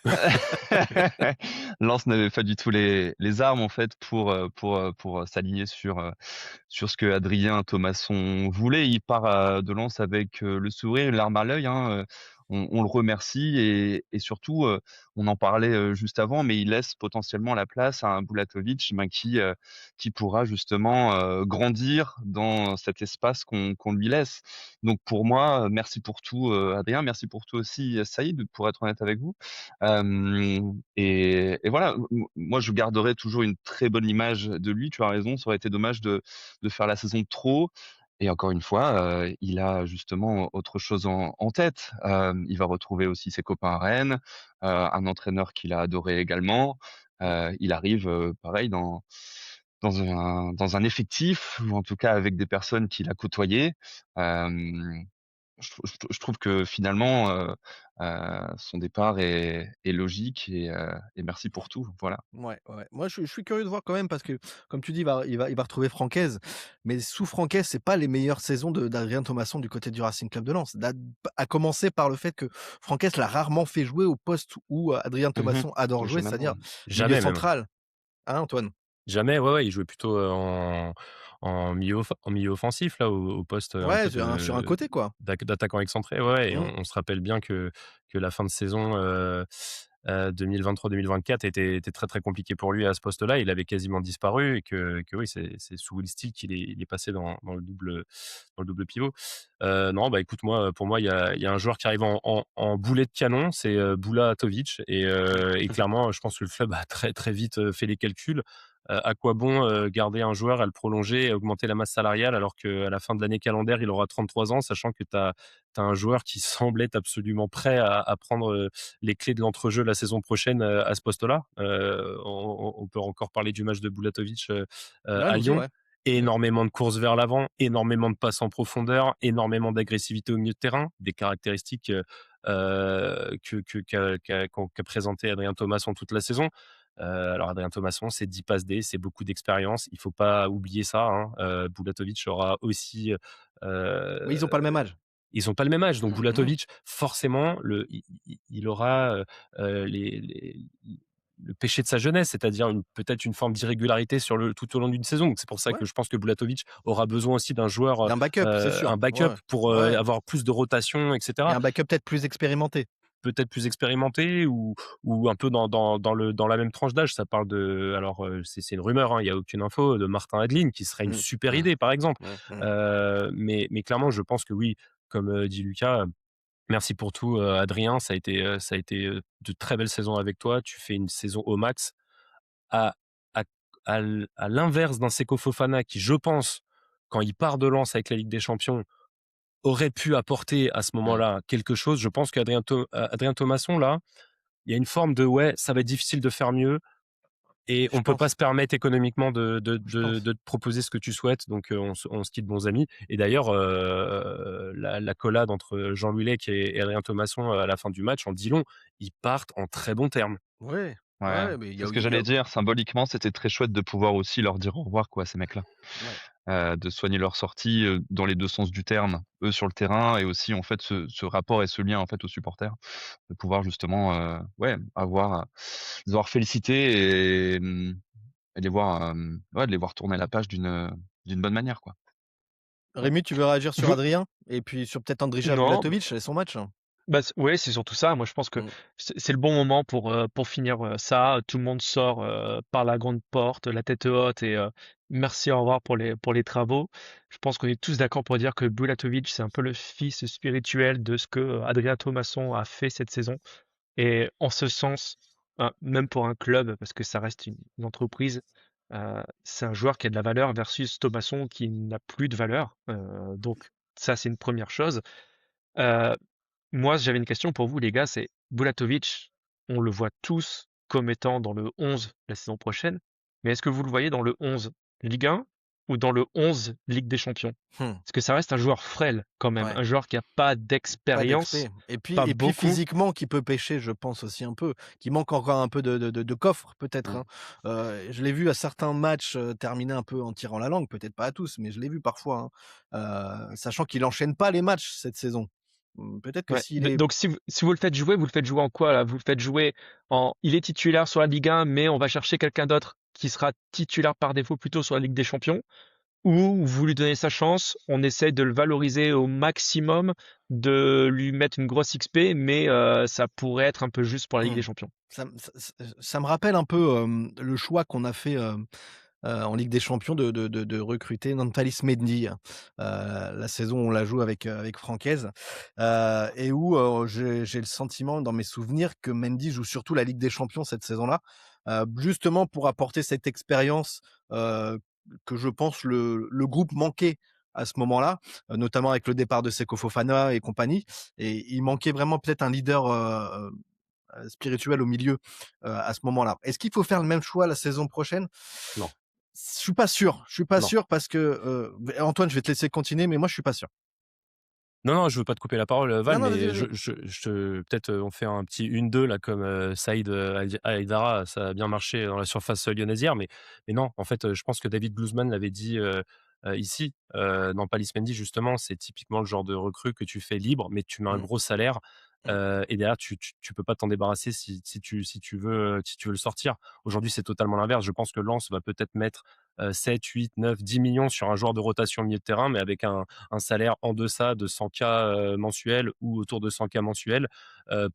Lens n'avait pas du tout les armes en fait pour s'aligner sur ce que Adrien Thomasson voulait. Il part, de Lens avec, le sourire, une larme à l'œil, hein, on le remercie et surtout, on en parlait, juste avant, mais il laisse potentiellement la place à un Bulatovic, ben, qui pourra justement, grandir dans cet espace qu'on lui laisse. Donc pour moi, merci pour tout, Adrien, merci pour tout aussi, Saïd, pour être honnête avec vous. Et voilà, moi je garderai toujours une très bonne image de lui, tu as raison, ça aurait été dommage de faire la saison de trop et encore une fois, il a justement autre chose en tête. Il va retrouver aussi ses copains à Rennes, un entraîneur qu'il a adoré également. Il arrive, pareil dans un effectif ou en tout cas avec des personnes qu'il a côtoyées. Hem je trouve que finalement, son départ est logique et merci pour tout, voilà. Ouais, ouais. Moi, je suis curieux de voir quand même parce que, comme tu dis, il va retrouver Francaise, mais sous Francaise, c'est pas les meilleures saisons d'Adrien Thomasson du côté du Racing Club de Lens. À commencer par le fait que Francaise l'a rarement fait jouer au poste où Adrien Mmh. Thomasson adore jouer, Jamais c'est-à-dire milieu Jamais même. central. Hein, Antoine? Jamais, ouais, ouais, il jouait plutôt, en milieu offensif là, au poste, un Ouais, peu sur un côté, quoi. d'attaquant excentré, ouais, ouais et Mmh. on se rappelle bien que la fin de saison, 2023-2024 était très très compliqué pour lui à ce poste-là. Il avait quasiment disparu et que oui, c'est sous Will Steele qu'il est passé dans le double pivot. Non, bah écoute, pour moi, il y a un joueur qui arrive en boulet de canon, c'est Bulatovic. Et clairement, je pense que le club a très très vite fait les calculs. À quoi bon garder un joueur, à le prolonger et augmenter la masse salariale alors qu'à la fin de l'année calendaire, il aura 33 ans, sachant que tu as un joueur qui semble être absolument prêt à prendre les clés de l'entrejeu la saison prochaine à ce poste-là. On peut encore parler du match de Bulatovic Ouais, à allons-y, Lyon. ouais. Énormément de courses vers l'avant, énormément de passes en profondeur, énormément d'agressivité au milieu de terrain, des caractéristiques qu'a présenté Adrien Thomasson toute la saison. Alors Adrien Thomasson, c'est 10 passes D, c'est beaucoup d'expérience. Il faut pas oublier ça, hein. Bulatovic aura aussi. Mais ils ont pas le même âge. Ils ont pas le même âge, donc Mmh, mmh. Bulatovic, forcément, il aura le péché de sa jeunesse, c'est-à-dire peut-être une forme d'irrégularité tout au long d'une saison. Donc c'est pour ça Ouais, que je pense que Bulatovic aura besoin aussi d'un joueur, d'un backup, c'est sûr. un backup Ouais, pour ouais. avoir plus de rotation, Et etc. un backup peut-être plus expérimenté. Peut-être plus expérimenté ou un peu dans la même tranche d'âge. Ça parle de, alors c'est une rumeur, hein, il y a aucune info, de Martin Adeline qui serait une Mmh, super mmh, idée par exemple. mmh. Mais clairement, je pense que oui, comme dit Lucas. Merci pour tout, Adrien. Ça a été de très belles saisons avec toi. Tu fais une saison au max. À, à, à l'inverse d'un Seko Fofana qui, je pense, quand il part de Lens avec la Ligue des Champions, aurait pu apporter à ce Mmh. moment-là quelque chose. Je pense qu'Adrien Thomasson, là, il y a une forme de ouais, ça va être difficile de faire mieux. Et Je on peut pas pense, se permettre économiquement je pense. de te proposer ce que tu souhaites, donc on se quitte bons amis. Et d'ailleurs, la collade entre Jean-Louis Lec et Adrien Thomasson à la fin du match en dit long. Ils partent en très bons termes. Ouais, Ouais, ouais, mais c'est ce que j'allais dire. Symboliquement, c'était très chouette de pouvoir aussi leur dire au revoir, quoi, à ces mecs-là. ouais. De soigner leur sortie dans les deux sens du terme, eux sur le terrain, et aussi en fait ce rapport et ce lien en fait aux supporters, de pouvoir justement ouais les avoir félicités et les voir ouais, de les voir tourner la page d'une bonne manière, quoi. Rémi, tu veux réagir sur Je Adrien? Et puis sur peut-être Andrija non, Bulatovic et son match? bah, ouais, c'est surtout ça. Moi, je pense que Mmh. c'est le bon moment pour finir ça. Tout le monde sort par la grande porte, la tête haute et merci, au revoir pour les travaux. Je pense qu'on est tous d'accord pour dire que Bulatovic, c'est un peu le fils spirituel de ce que Adrien Thomasson a fait cette saison. Et en ce sens, même pour un club, parce que ça reste une entreprise, c'est un joueur qui a de la valeur versus Thomasson qui n'a plus de valeur. Donc ça, c'est une première chose. Euh, Moi, j'avais une question pour vous, les gars, c'est Bulatovic, on le voit tous comme étant dans le 11 la saison prochaine, mais est-ce que vous le voyez dans le 11 Ligue 1 ou dans le 11 Ligue des Champions? Mmh. Parce que ça reste un joueur frêle quand même, Ouais. un joueur qui n'a pas Pas d'expérience, d'expert. pas Et puis beaucoup. physiquement qui peut pêcher, je pense aussi un peu, qui manque encore un peu de coffre peut-être, Mm. hein. Je l'ai vu à certains matchs, terminer un peu en tirant la langue, peut-être pas à tous, mais je l'ai vu parfois, hein. Sachant qu'il enchaîne pas les matchs cette saison. Peut-être que Ouais. s'il est Donc si vous le faites jouer en quoi là? Vous le faites jouer en il est titulaire sur la Ligue 1, mais on va chercher quelqu'un d'autre qui sera titulaire par défaut plutôt sur la Ligue des Champions, ou vous lui donnez sa chance, on essaye de le valoriser au maximum, de lui mettre une grosse XP, mais ça pourrait être un peu juste pour la Ligue mmh, des Champions. ça me rappelle un peu, le choix qu'on a fait, en Ligue des Champions de recruter Nampalys Mendy, la saison où on l'a joué avec Francaise, et où, j'ai le sentiment dans mes souvenirs que Mendy joue surtout la Ligue des Champions cette saison-là, justement pour apporter cette expérience, heu, que je pense le groupe manquait à ce moment-là, notamment avec le départ de Seko Fofana et compagnie, et il manquait vraiment peut-être un leader, spirituel au milieu, à ce moment-là. Est-ce qu'il faut faire le même choix la saison prochaine? Non, Je suis pas non. sûr parce que, Antoine, je vais te laisser continuer, mais moi je suis pas sûr. Non, non, je veux pas te couper la parole, Non, Val, non, vas-y, mais vas-y. peut-être on fait un petit 1-2 là comme Saïd Haïdara, ça a bien marché dans la surface lyonnaise hier, mais non, en fait, je pense que David Glusman l'avait dit ici, dans Palis Mendy justement, c'est typiquement le genre de recrue que tu fais libre, mais tu mets un Mmh, gros salaire mmh, et derrière tu peux pas t'en débarrasser si tu veux le sortir. Aujourd'hui, c'est totalement l'inverse. Je pense que Lens va peut-être mettre 7, 8, 9, 10 millions sur un joueur de rotation au milieu de terrain, mais avec un salaire en deçà de 100K mensuels ou autour de 100K mensuels,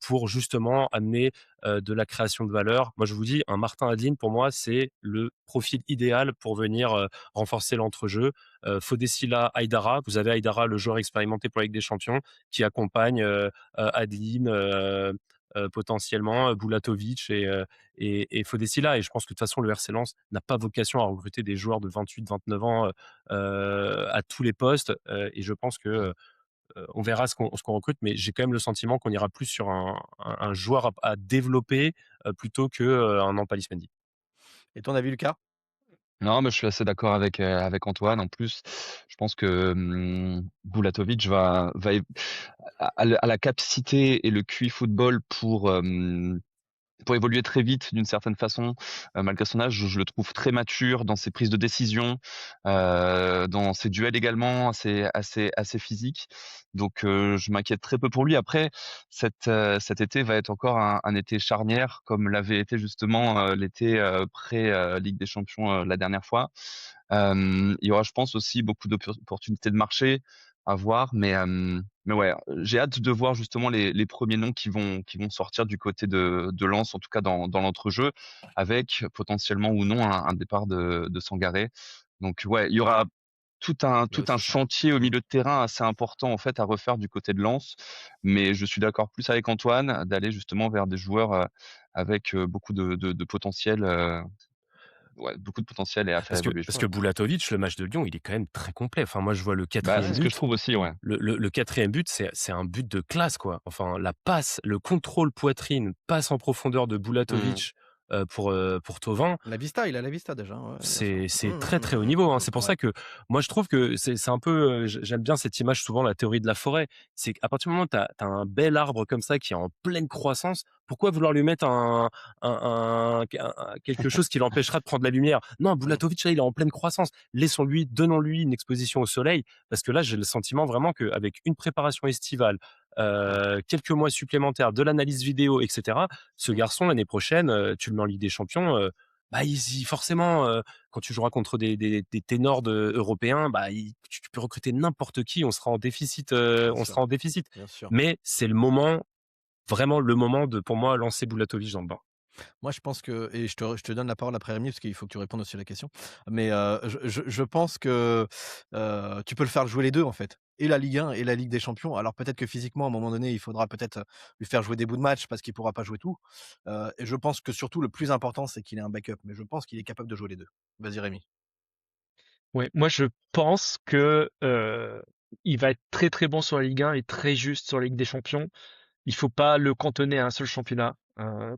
pour justement amener de la création de valeur. Moi, je vous dis, un Martin Hadlin, pour moi, c'est le profil idéal pour venir renforcer l'entrejeu. Fodessila, Aïdara. Vous avez Aïdara, le joueur expérimenté pour la Ligue des Champions, qui accompagne Hadlin, potentiellement Bulatovic et Fodessila. Et je pense que de toute façon, le RC Lens n'a pas vocation à recruter des joueurs de 28, 29 ans à tous les postes. Et je pense que on verra ce qu'on recrute, mais j'ai quand même le sentiment qu'on ira plus sur un joueur à développer plutôt qu'un Nampalys Mendy. Et ton avis, Lucas? Non, mais je suis assez d'accord avec Antoine. En plus, je pense que Bulatovic a la capacité et le QI football pour évoluer très vite d'une certaine façon, malgré son âge. Je le trouve très mature dans ses prises de décision, dans ses duels également, assez physique. Donc je m'inquiète très peu pour lui. Après, cet été va être encore un été charnière, comme l'avait été justement l'été pré Ligue des Champions la dernière fois. Il y aura, je pense, aussi beaucoup d'opportunités de marché à voir, mais ouais, j'ai hâte de voir justement les premiers noms qui vont sortir du côté de Lens, en tout cas dans l'entrejeu, avec potentiellement ou non un départ de Sangaré. Donc ouais, il y aura tout un C'est ça. chantier au milieu de terrain assez important en fait à refaire du côté de Lens, mais je suis d'accord plus avec Antoine d'aller justement vers des joueurs avec beaucoup de potentiel, ouais, beaucoup de potentiel et à faire évoluer le Parce joueur. que Bulatovic, le match de Lyon, il est quand même très complet. Enfin, moi, je vois le Bah, c'est quatrième ce que je but. trouve aussi, ouais. Le quatrième but, c'est un but de classe, quoi. Enfin, la passe, le contrôle poitrine, passe en profondeur de Mmh. Bulatovic pour Thauvin. La vista, il a la vista déjà, ouais, bien sûr. C'est très très haut niveau. Hein. C'est pour Ouais. ça que moi je trouve que c'est un peu. J'aime bien cette image, souvent la théorie de la forêt. C'est qu'à partir du moment où tu as un bel arbre comme ça qui est en pleine croissance, pourquoi vouloir lui mettre quelque chose qui l'empêchera de prendre la lumière? Non, Bulatovic, là, il est en pleine croissance. Laissons-lui, donnons-lui une exposition au soleil, parce que là, j'ai le sentiment vraiment qu'avec une préparation estivale, quelques mois supplémentaires, de l'analyse vidéo, etc., ce garçon, l'année prochaine, tu le mets en Ligue des Champions. Bah, forcément, quand tu joueras contre des ténors européens, bah, tu peux recruter n'importe qui, on sera en déficit. Bien On sûr, sera en déficit. bien sûr. Mais c'est le moment, vraiment le moment de, pour moi, lancer Bulatovic dans le bain. Moi, je pense que et je te donne la parole après Rémi, parce qu'il faut que tu répondes aussi à la question. Mais, je pense que, tu peux le faire jouer les 2 en fait, et la Ligue 1 et la Ligue des Champions. Alors peut-être que physiquement, à un moment donné, il faudra peut-être, lui faire jouer des bouts de match parce qu'il pourra pas jouer tout. Et je pense que surtout le plus important, c'est qu'il ait un backup, mais je pense qu'il est capable de jouer les 2. Vas-y Rémi. Ouais, moi je pense que il va être très très bon sur la Ligue 1 et très juste sur la Ligue des Champions. Il faut pas le cantonner à un seul championnat,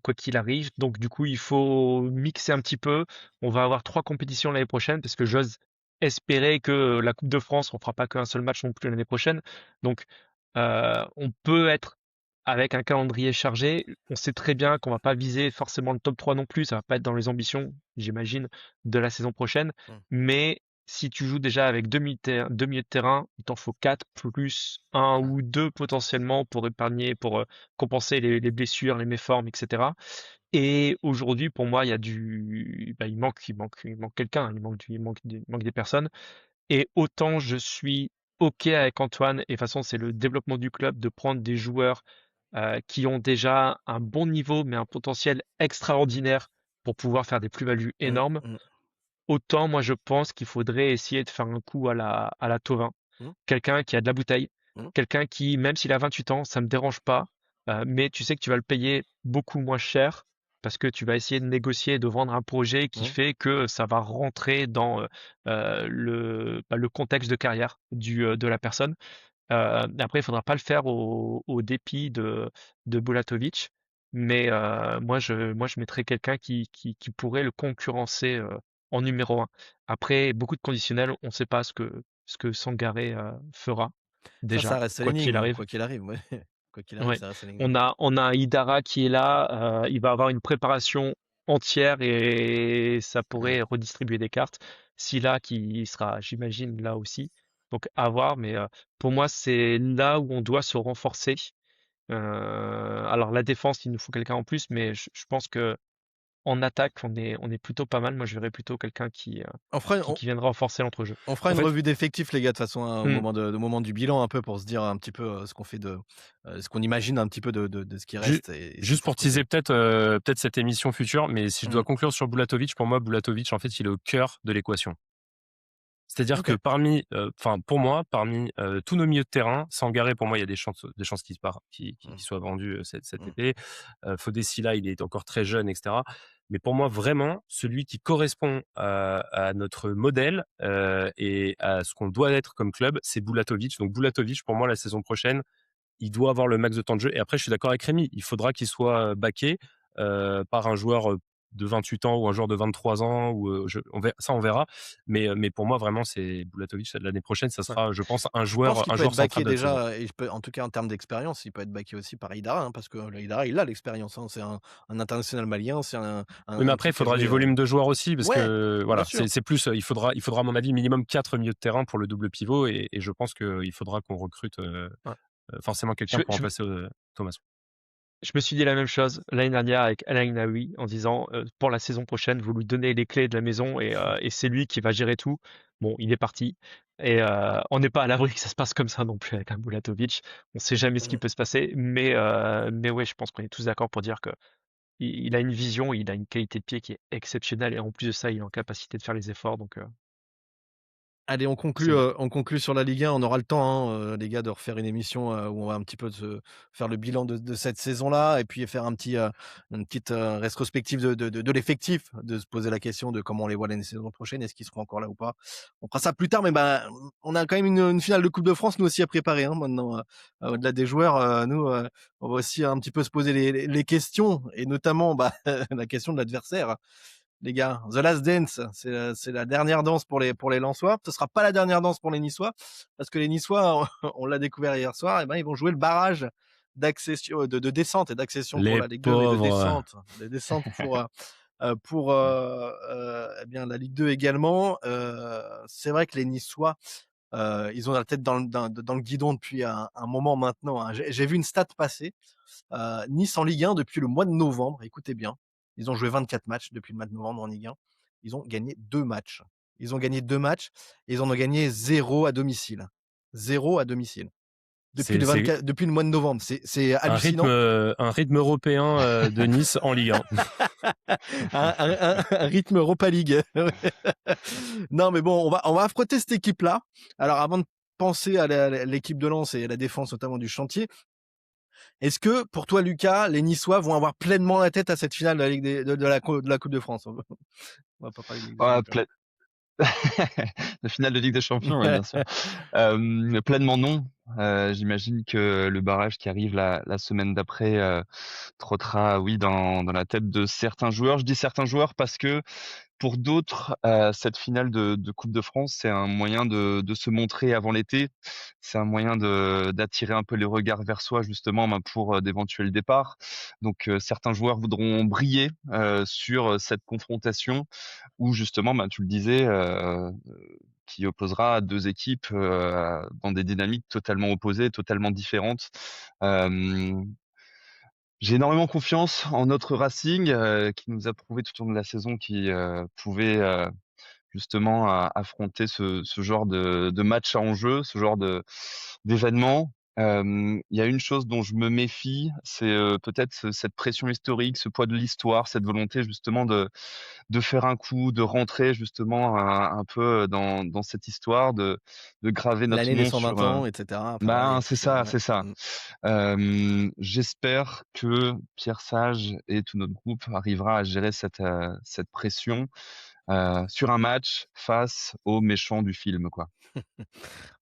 quoi qu'il arrive. Donc du coup, il faut mixer un petit peu. On va avoir 3 compétitions l'année prochaine parce que j'ose espérer que la Coupe de France, on fera pas qu'un seul match non plus l'année prochaine. Donc on peut être avec un calendrier chargé. On sait très bien qu'on va pas viser forcément le top 3 non plus. Ça va pas être dans les ambitions, j'imagine, de la saison prochaine. Mais si tu joues déjà avec deux milieux de terrain, il t'en faut 4 plus un ou deux potentiellement pour épargner, pour compenser les blessures, les méformes, etc. Et aujourd'hui, pour moi, il y a il manque quelqu'un, il manque des personnes. Et autant je suis OK avec Antoine, et de toute façon, c'est le développement du club de prendre des joueurs qui ont déjà un bon niveau, mais un potentiel extraordinaire pour pouvoir faire des plus-values Mmh, énormes. mmh, Autant moi je pense qu'il faudrait essayer de faire un coup à la Thauvin. mmh, Quelqu'un qui a de la bouteille, mmh, quelqu'un qui, même s'il a 28 ans, ça me dérange pas, mais tu sais que tu vas le payer beaucoup moins cher parce que tu vas essayer de négocier, de vendre un projet qui mmh. fait que ça va rentrer dans le contexte de carrière de la personne. Après, il faudra pas le faire au dépit de Bulatovic, mais moi je mettrais quelqu'un qui pourrait le concurrencer en numéro un. Après, beaucoup de conditionnels, on ne sait pas ce que Sangaré fera Ça déjà, reste quoi qu'il l'énigme, arrive. quoi qu'il arrive, ouais. Quoi qu'il arrive, Ouais. ça reste l'énigme. On a un Idara qui est là, il va avoir une préparation entière et ça pourrait redistribuer des cartes. Silla qui sera, j'imagine, là aussi. Donc à voir, mais pour moi, c'est là où on doit se renforcer. Alors la défense, il nous faut quelqu'un en plus, mais je pense que en attaque, on est plutôt pas mal. Moi, je verrais plutôt quelqu'un On fera, qui viendra renforcer l'entrejeu. on fera En une fait, revue d'effectifs, les gars, de toute façon, hein, au Hmm. moment du bilan, un peu pour se dire un petit peu ce qu'on fait ce qu'on imagine un petit peu de ce qui ju- reste et ce qu'il juste faut pour recruter. teaser peut-être cette émission future, mais si je dois Mm. conclure sur Bulatovic, pour moi, Bulatovic, en fait, il est au cœur de l'équation. C'est-à-dire Ok. que pour moi, parmi tous nos milieux de terrain, Sangaré, pour moi, il y a des chances qu'il soit vendu cet Mm. été. Fodessila, il est encore très jeune, etc. Mais pour moi, vraiment, celui qui correspond à notre modèle et à ce qu'on doit être comme club, c'est Bulatovic. Donc Bulatovic, pour moi, la saison prochaine, il doit avoir le max de temps de jeu. Et après, je suis d'accord avec Rémi, il faudra qu'il soit backé par un joueur de 28 ans ou un joueur de 23 ans. On verra. Mais pour moi, vraiment, c'est Bulatovic l'année prochaine. Ça Ouais. sera, je pense, un Je pense qu'il peut joueur être backé central de la saison. déjà, et en tout cas en termes d'expérience, il peut être backé aussi par Aïdara, hein, parce que Aïdara, il a l'expérience, hein, c'est un international malien, c'est Oui, mais un après, il type qui a faudra joué. du volume de joueurs aussi, parce Ouais, que bien voilà, sûr. c'est plus, il faudra, à mon avis, minimum 4 milieux de terrain pour le double pivot. Et je pense qu'il faudra qu'on recrute Ouais. forcément Je, quelqu'un pour je, remplacer Thomas. je me suis dit la même chose l'année dernière avec Alain Naoui en disant pour la saison prochaine, vous lui donnez les clés de la maison et c'est lui qui va gérer tout. Bon, il est parti. Et on n'est pas à l'abri que ça se passe comme ça non plus avec un Bulatovic. On sait jamais ce qui peut se passer. Mais ouais, je pense qu'on est tous d'accord pour dire que il a une vision, il a une qualité de pied qui est exceptionnelle. Et en plus de ça, il est en capacité de faire les efforts. Donc, Allez, c'est bon. on conclut sur la Ligue 1. On aura le temps, hein, les gars, de refaire une émission où on va un petit peu faire le bilan de cette saison-là et puis faire une petite rétrospective de l'effectif, de se poser la question de comment on les voit l'année saison prochaine, est-ce qu'ils seront encore là ou pas. On fera ça plus tard, mais on a quand même une finale de Coupe de France, nous aussi, à préparer, hein, maintenant. Au-delà des joueurs, nous, on va aussi un petit peu se poser les questions, et notamment la question de l'adversaire. Les gars, The Last Dance, c'est la dernière danse pour les Lensois. Ce sera pas la dernière danse pour les Niçois, parce que les Niçois, on l'a découvert hier soir, et ils vont jouer le barrage d'accession, de descente et d'accession pour Les la Ligue 2, mais pauvres. de descente pour eh bien la Ligue 2 également. C'est vrai que les Niçois, ils ont la tête dans le guidon depuis un moment maintenant, hein. J'ai vu une stat passer. Nice en Ligue 1 depuis le mois de novembre, écoutez bien, ils ont joué 24 matchs depuis le mois de novembre en Ligue 1. Ils ont gagné 2 matchs. Ils ont gagné 2 matchs et ils en ont gagné 0 à domicile. 0 à domicile. C'est Depuis le mois de novembre. C'est hallucinant. un rythme européen de Nice en Ligue 1. Un rythme Europa League. Non, mais bon, on va affronter cette équipe-là. Alors, avant de penser à l'équipe de Lens et à la défense, notamment du Chantier, est-ce que, pour toi, Lucas, les Niçois vont avoir pleinement la tête à cette finale de la Ligue de la Coupe de France? On va pas parler de Ligue des Ouais, Champions. La finale de Ligue des Champions, ouais, bien sûr. Pleinement non. J'imagine que le barrage qui arrive la semaine d'après trottera, oui, dans la tête de certains joueurs. Je dis certains joueurs parce que pour d'autres, cette finale de Coupe de France, c'est un moyen de se montrer avant l'été. C'est un moyen d'attirer un peu les regards vers soi, justement, pour d'éventuels départs. Donc, certains joueurs voudront briller sur cette confrontation où, justement, tu le disais, qui opposera deux équipes dans des dynamiques totalement opposées, totalement différentes. J'ai énormément confiance en notre Racing qui nous a prouvé tout au long de la saison qu'il pouvait justement affronter ce genre de match à enjeu, ce genre d'événement. Il y a une chose dont je me méfie, c'est peut-être cette pression historique, ce poids de l'histoire, cette volonté justement de faire un coup, de rentrer justement un peu dans cette histoire, de graver notre L'année des nom 120 sur. ans, etc. Enfin, ouais, C'est ça, ouais. c'est ça. J'espère que Pierre Sage et tout notre groupe arrivera à gérer cette pression sur un match face aux méchants du film, quoi.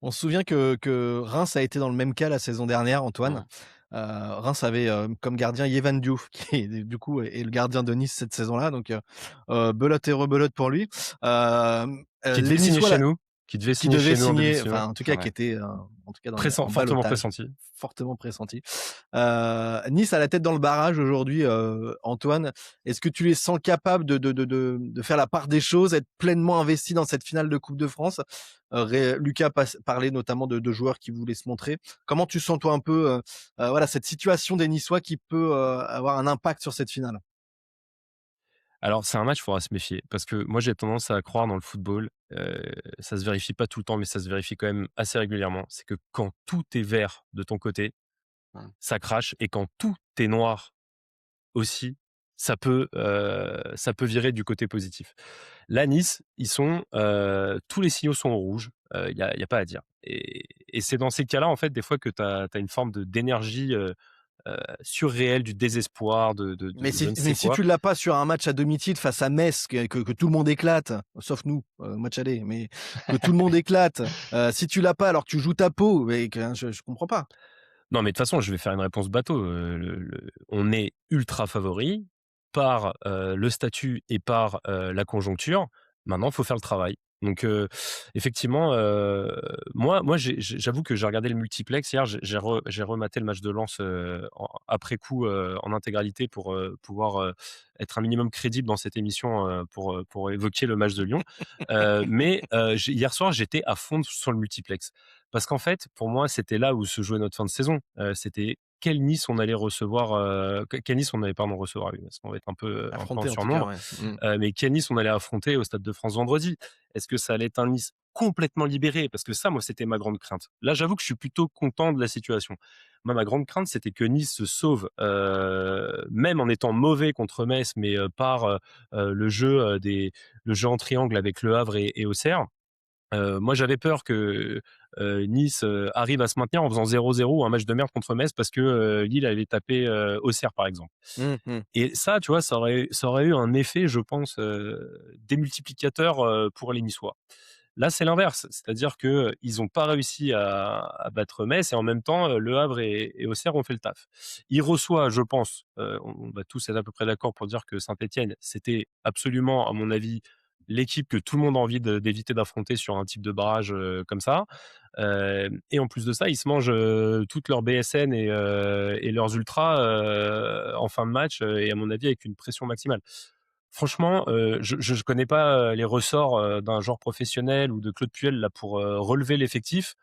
On se souvient que Reims a été dans le même cas la saison dernière, Antoine. Reims avait comme gardien Yehvan Diouf, qui du coup est le gardien de Nice cette saison-là. Donc belote et rebelote pour lui. Qui devait Les signer Niçois, chez nous. Qui devait signer chez nous en début de saison. enfin en tout C'est cas vrai. qui était en tout cas en Fortement ballottage. pressenti. Fortement pressenti. Nice a la tête dans le barrage aujourd'hui, Antoine. Est-ce que tu les sens capables de faire la part des choses, être pleinement investis dans cette finale de Coupe de France? Lucas parlait notamment de joueurs qui voulaient se montrer. Comment tu sens toi un peu voilà, cette situation des Niçois qui peut avoir un impact sur cette finale? Alors, c'est un match, il faudra se méfier. Parce que moi, j'ai tendance à croire dans le football, ça se vérifie pas tout le temps, mais ça se vérifie quand même assez régulièrement. C'est que quand tout est vert de ton côté, Ouais. ça crache, et quand tout est noir aussi, ça peut virer du côté positif. Là, Nice, ils sont, tous les signaux sont au rouge, y a pas à dire, et c'est dans ces cas-là, en fait, des fois que tu as une forme d'énergie, surréelle, du désespoir, Mais de je si, ne mais sais si quoi. tu l'as pas sur un match à demi-titre face à Metz, que tout le monde éclate, sauf nous, match aller, mais que tout le monde éclate, si tu l'as pas alors que tu joues ta peau, mais je comprends pas. Non, mais de toute façon, je vais faire une réponse bateau. On est ultra favori par le statut et par la conjoncture. Maintenant, il faut faire le travail. Donc, effectivement, moi j'avoue que j'ai regardé le multiplex hier. J'ai rematé le match de Lens après coup en intégralité pour pouvoir être un minimum crédible dans cette émission pour évoquer le match de Lyon. Mais hier soir, j'étais à fond sur le multiplex. Parce qu'en fait, pour moi, c'était là où se jouait notre fin de saison. C'était quel Nice on allait recevoir, quel Nice on allait pardon recevoir, oui, parce qu'on va être un peu en Affronter en tout cas, surnombre. ouais. Mais quel Nice on allait affronter au Stade de France vendredi? Est-ce que ça allait être un Nice complètement libéré? Parce que ça, moi, c'était ma grande crainte. Là, j'avoue que je suis plutôt content de la situation. Moi, ma grande crainte, c'était que Nice se sauve, même en étant mauvais contre Metz, mais par le jeu en triangle avec Le Havre et Auxerre. Moi, j'avais peur que Nice arrive à se maintenir en faisant 0-0 ou un match de merde contre Metz parce que Lille avait tapé Auxerre, par exemple. Mmh. Et ça, tu vois, ça aurait eu un effet, je pense, démultiplicateur pour les Niçois. Là, c'est l'inverse, c'est-à-dire que ils n'ont pas réussi à battre Metz, et en même temps, Le Havre et Auxerre ont fait le taf. Il reçoit, je pense, on va tous être à peu près d'accord pour dire que Saint-Étienne, c'était absolument, à mon avis, l'équipe que tout le monde a envie d'éviter d'affronter sur un type de barrage comme ça. Et en plus de ça, ils se mangent toutes leurs BSN et leurs ultras en fin de match, et à mon avis avec une pression maximale. Franchement, je connais pas les ressorts d'un joueur professionnel ou de Claude Puel là pour relever l'effectif.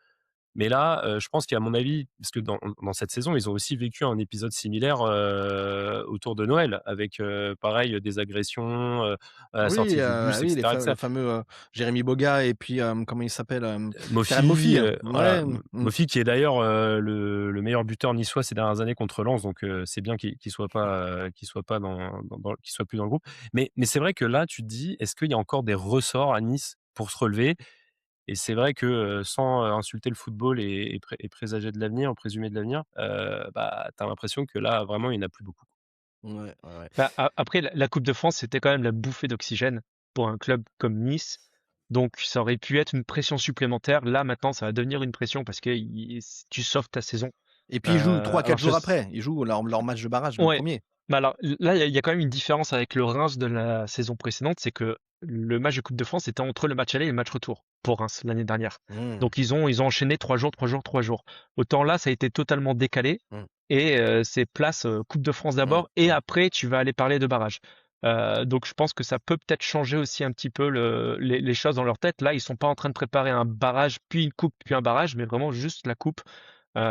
Mais là, je pense qu'à mon avis, parce que dans cette saison, ils ont aussi vécu un épisode similaire autour de Noël, avec pareil des agressions à la sortie du bus, Oui, etc., le etc. fameux, Jérémy Boga et puis, comment il s'appelle? Ferran Mofi, Mofi. voilà, Ouais, Mofi qui est d'ailleurs le meilleur buteur niçois ces dernières années contre Lens, donc c'est bien qu'il soit pas qu'il soit plus dans le groupe. Mais c'est vrai que là, tu te dis: «Est-ce qu'il y a encore des ressorts à Nice pour se relever?» Et c'est vrai que sans insulter le football et présager de l'avenir, présumer de l'avenir, bah, tu as l'impression que là, vraiment, il n'y en a plus beaucoup. ouais. Bah, après, la Coupe de France, c'était quand même la bouffée d'oxygène pour un club comme Nice. Donc, ça aurait pu être une pression supplémentaire. Là, maintenant, ça va devenir une pression parce que tu sauves ta saison. Et puis ils jouent Alors, 3-4 jours après. Ils jouent leur match de barrage, le ouais. premier. Bah alors, là, il y a quand même une différence avec le Reims de la saison précédente, c'est que le match de Coupe de France était entre le match aller et le match retour pour Reims l'année dernière. Mmh. Donc, ils ont enchaîné 3 jours, 3 jours, 3 jours. Autant là, ça a été totalement décalé Mmh. et c'est place Coupe de France d'abord et Mmh. après, tu vas aller parler de barrage. Donc, je pense que ça peut peut-être changer aussi un petit peu les choses dans leur tête. Là, ils sont pas en train de préparer un barrage, puis une coupe, puis un barrage, mais vraiment juste la coupe.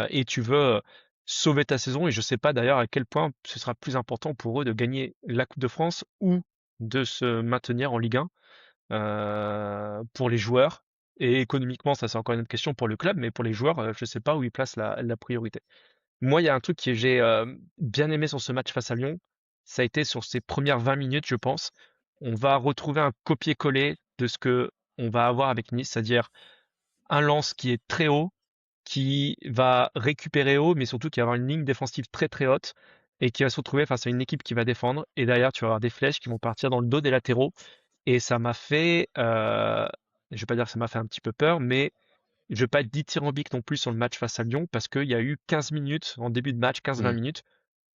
Et tu veux sauver ta saison. Et je sais pas d'ailleurs à quel point ce sera plus important pour eux de gagner la Coupe de France ou de se maintenir en Ligue 1 pour les joueurs. Et économiquement, ça c'est encore une autre question pour le club, mais pour les joueurs, je sais pas où ils placent la priorité. Moi, il y a un truc que j'ai bien aimé sur ce match face à Lyon, ça a été sur ces premières 20 minutes, je pense. On va retrouver un copier-coller de ce que on va avoir avec Nice, c'est-à-dire un lance qui est très haut, qui va récupérer haut, mais surtout qui va avoir une ligne défensive très très haute et qui va se retrouver face à une équipe qui va défendre. Et derrière, tu vas avoir des flèches qui vont partir dans le dos des latéraux. Et ça m'a fait, je vais pas dire que ça m'a fait un petit peu peur, mais je vais pas être dithyrambique non plus sur le match face à Lyon parce qu'il y a eu 15 minutes en début de match, 15-20 Mmh. minutes,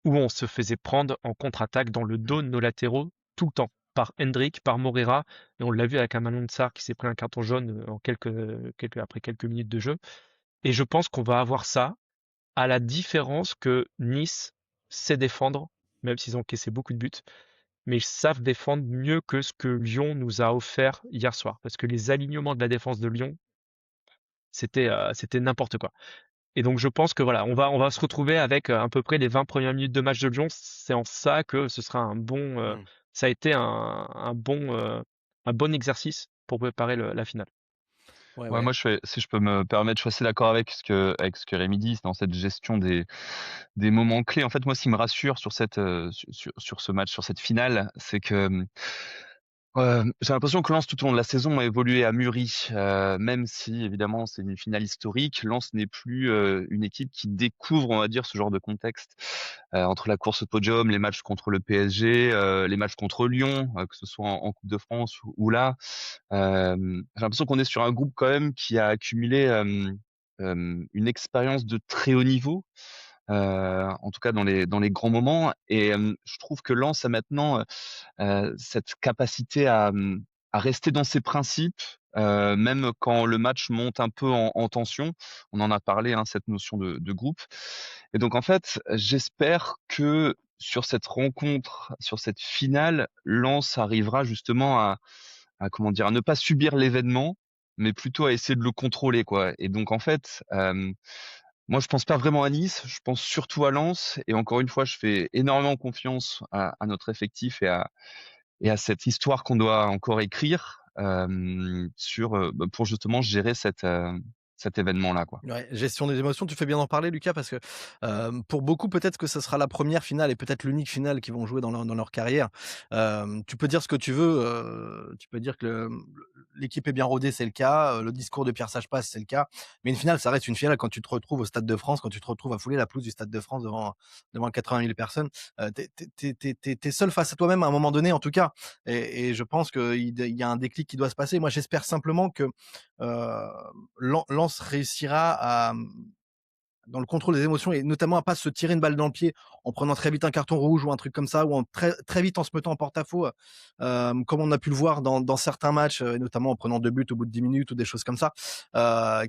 où on se faisait prendre en contre-attaque dans le dos de nos latéraux tout le temps, par Hendrick, par Moreira, et on l'a vu avec un Manon Sarr qui s'est pris un carton jaune après quelques minutes de jeu. Et je pense qu'on va avoir ça, à la différence que Nice sait défendre, même s'ils ont encaissé beaucoup de buts, mais ils savent défendre mieux que ce que Lyon nous a offert hier soir. Parce que les alignements de la défense de Lyon, c'était n'importe quoi. Et donc je pense que voilà, on va se retrouver avec à peu près les 20 premières minutes de match de Lyon. C'est en ça que ce sera un bon, Mmh. ça a été un bon exercice pour préparer la finale. Ouais, Ouais, ouais. moi, si je peux me permettre, je suis assez d'accord avec ce que Rémi dit, dans cette gestion des moments clés. En fait, moi, ce qui me rassure sur sur ce match, sur cette finale, c'est que j'ai l'impression que Lens, tout au long de la saison, a évolué, a mûri. Même si, évidemment, c'est une finale historique, Lens n'est plus une équipe qui découvre, on va dire, ce genre de contexte. Entre la course au podium, les matchs contre le PSG, les matchs contre Lyon, que ce soit en Coupe de France ou là, j'ai l'impression qu'on est sur un groupe quand même qui a accumulé une expérience de très haut niveau, en tout cas dans les grands moments. Et je trouve que Lens a maintenant cette capacité à rester dans ses principes, même quand le match monte un peu en tension. On en a parlé, hein, cette notion de groupe. Et donc en fait, j'espère que sur cette rencontre, sur cette finale, Lens arrivera justement à comment dire, à ne pas subir l'événement, mais plutôt à essayer de le contrôler, quoi. Et donc en fait, moi je pense pas vraiment à Nice, je pense surtout à Lens. Et encore une fois, je fais énormément confiance à notre effectif et à cette histoire qu'on doit encore écrire pour justement gérer cet événement-là, quoi. Ouais, gestion des émotions, tu fais bien d'en parler, Lucas, parce que pour beaucoup, peut-être que ce sera la première finale et peut-être l'unique finale qu'ils vont jouer dans leur carrière. Tu peux dire ce que tu veux, tu peux dire que l'équipe est bien rodée, c'est le cas, le discours de Pierre Sache-Passe, c'est le cas, mais une finale, ça reste une finale quand tu te retrouves au Stade de France, quand tu te retrouves à fouler la pelouse du Stade de France devant 80 000 personnes. T'es seul face à toi-même à un moment donné, en tout cas, et je pense qu'il y a un déclic qui doit se passer. Moi, j'espère simplement que Lens réussira à, dans le contrôle des émotions et notamment à pas se tirer une balle dans le pied en prenant très vite un carton rouge ou un truc comme ça, ou très vite en se mettant en porte-à-faux, comme on a pu le voir dans certains matchs, et notamment en prenant 2 buts au bout de 10 minutes ou des choses comme ça,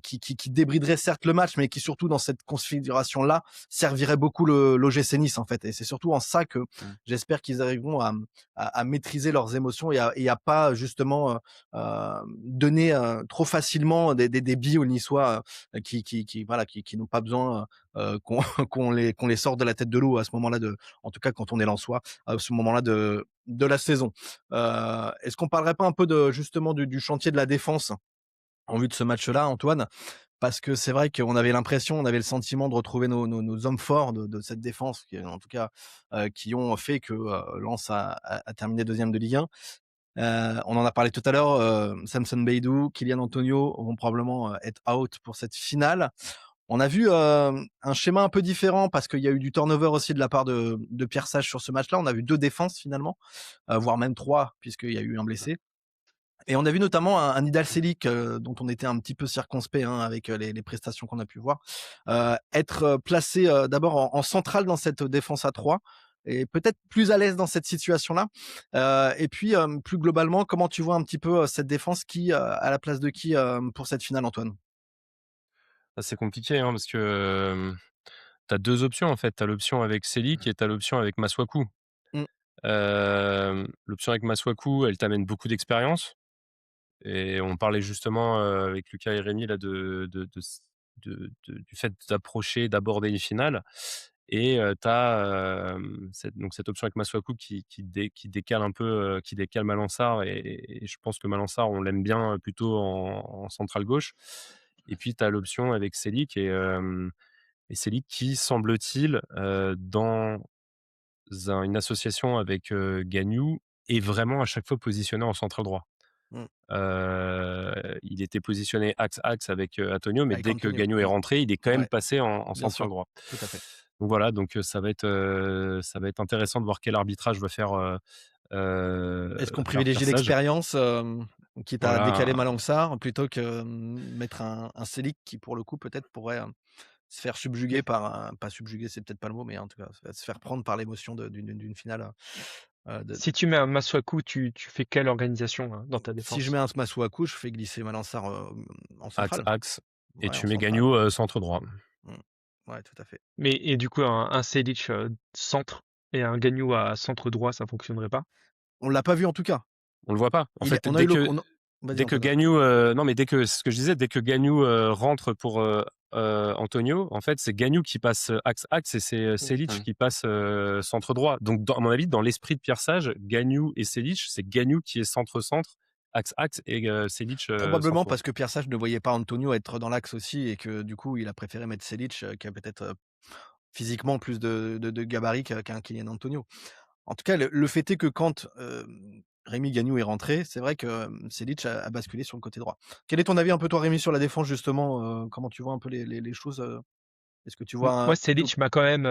qui débriderait certes le match, mais qui surtout dans cette configuration-là servirait beaucoup l'OGC Nice en fait. Et c'est surtout en ça que j'espère qu'ils arriveront à maîtriser leurs émotions et à pas justement donner trop facilement des billes aux Niçois qui n'ont pas besoin qu'on les sorte de la tête de l'eau à ce moment-là, en tout cas quand on est lensois, à ce moment-là de la saison. Est-ce qu'on parlerait pas un peu justement du chantier de la défense en vue de ce match-là, Antoine? Parce que c'est vrai qu'on avait l'impression, on avait le sentiment de retrouver nos hommes forts de cette défense, en tout cas, qui ont fait que Lens a terminé deuxième de Ligue 1. On en a parlé tout à l'heure, Samson Beidou, Kylian Antonio vont probablement être out pour cette finale. On a vu un schéma un peu différent parce qu'il y a eu du turnover aussi de la part de Pierre Sage sur ce match-là. On a vu 2 défenses finalement, voire même 3 puisqu'il y a eu un blessé. Et on a vu notamment un Nidal Selic dont on était un petit peu circonspect avec les prestations qu'on a pu voir, être placé d'abord en centrale dans cette défense à 3 et peut-être plus à l'aise dans cette situation-là. Et puis plus globalement, comment tu vois un petit peu cette défense à la place de qui pour cette finale, Antoine? Ah, c'est compliqué, hein, parce que, tu as 2 options, en fait. Tu as l'option avec Selic et tu as l'option avec Masuaku. Mmh. L'option avec Masuaku, elle t'amène beaucoup d'expérience et on parlait justement, avec Lucas et Rémi là du fait d'approcher, d'aborder une finale et tu as, cette option avec Masuaku qui décale un peu, qui décale Malansar et je pense que Malansar, on l'aime bien, plutôt en centrale gauche et puis tu as l'option avec Selic et Selic qui semble-t-il, dans une association avec, Gagnou est vraiment à chaque fois positionné en centre droit. Mmh. Il était positionné axe avec, Antonio, mais Avec dès que Antonio. Gagnou est rentré, il est quand même Ouais, passé en bien centre sûr, droit. tout à fait. Donc voilà, donc ça va être intéressant de voir quel arbitrage va Est-ce qu'on faire Pierre privilégie Sage. l'expérience, quitte à décaler Voilà, Malangsar plutôt que, mettre un Selic qui pour le coup peut-être pourrait, se faire subjuguer Mais par un pas subjuguer, c'est peut-être pas le mot, mais en tout cas se faire prendre par l'émotion d'une finale, de Si tu mets un Masuaku, tu fais quelle organisation, hein, dans ta si je défense? mets un Masuaku, je fais glisser Malangsar, en centrale. axe et Ouais, en tu mets centrale. Gagnou, centre droit. Mmh. Ouais, tout à fait. Et du coup, un Selic centre et un Gagnou à centre droit, ça fonctionnerait pas? On l'a pas vu en tout cas. On le voit pas. En fait, On a eu dès que l'oc Vas-y, Dès que Antoine. Gagnou, non mais ce que je disais, dès que Gagnou rentre pour Antonio, en fait c'est Gagnou qui passe axe et c'est Selic Ouais. qui passe centre droit. Donc à mon avis, dans l'esprit de Pierre Sage, Gagnou et Selic, c'est Gagnou qui est centre axe et Selic Probablement centre. parce que Pierre Sage ne voyait pas Antonio être dans l'axe aussi et que du coup il a préféré mettre Selic qui a peut-être physiquement plus de gabarit qu'un Kylian Antonio. En tout cas, le fait est que quand Rémi Gagnou est rentré, c'est vrai que Selic a basculé sur le côté droit. Quel est ton avis un peu toi Rémi sur la défense justement comment tu vois un peu les choses Est-ce que tu vois Moi, Selic m'a quand même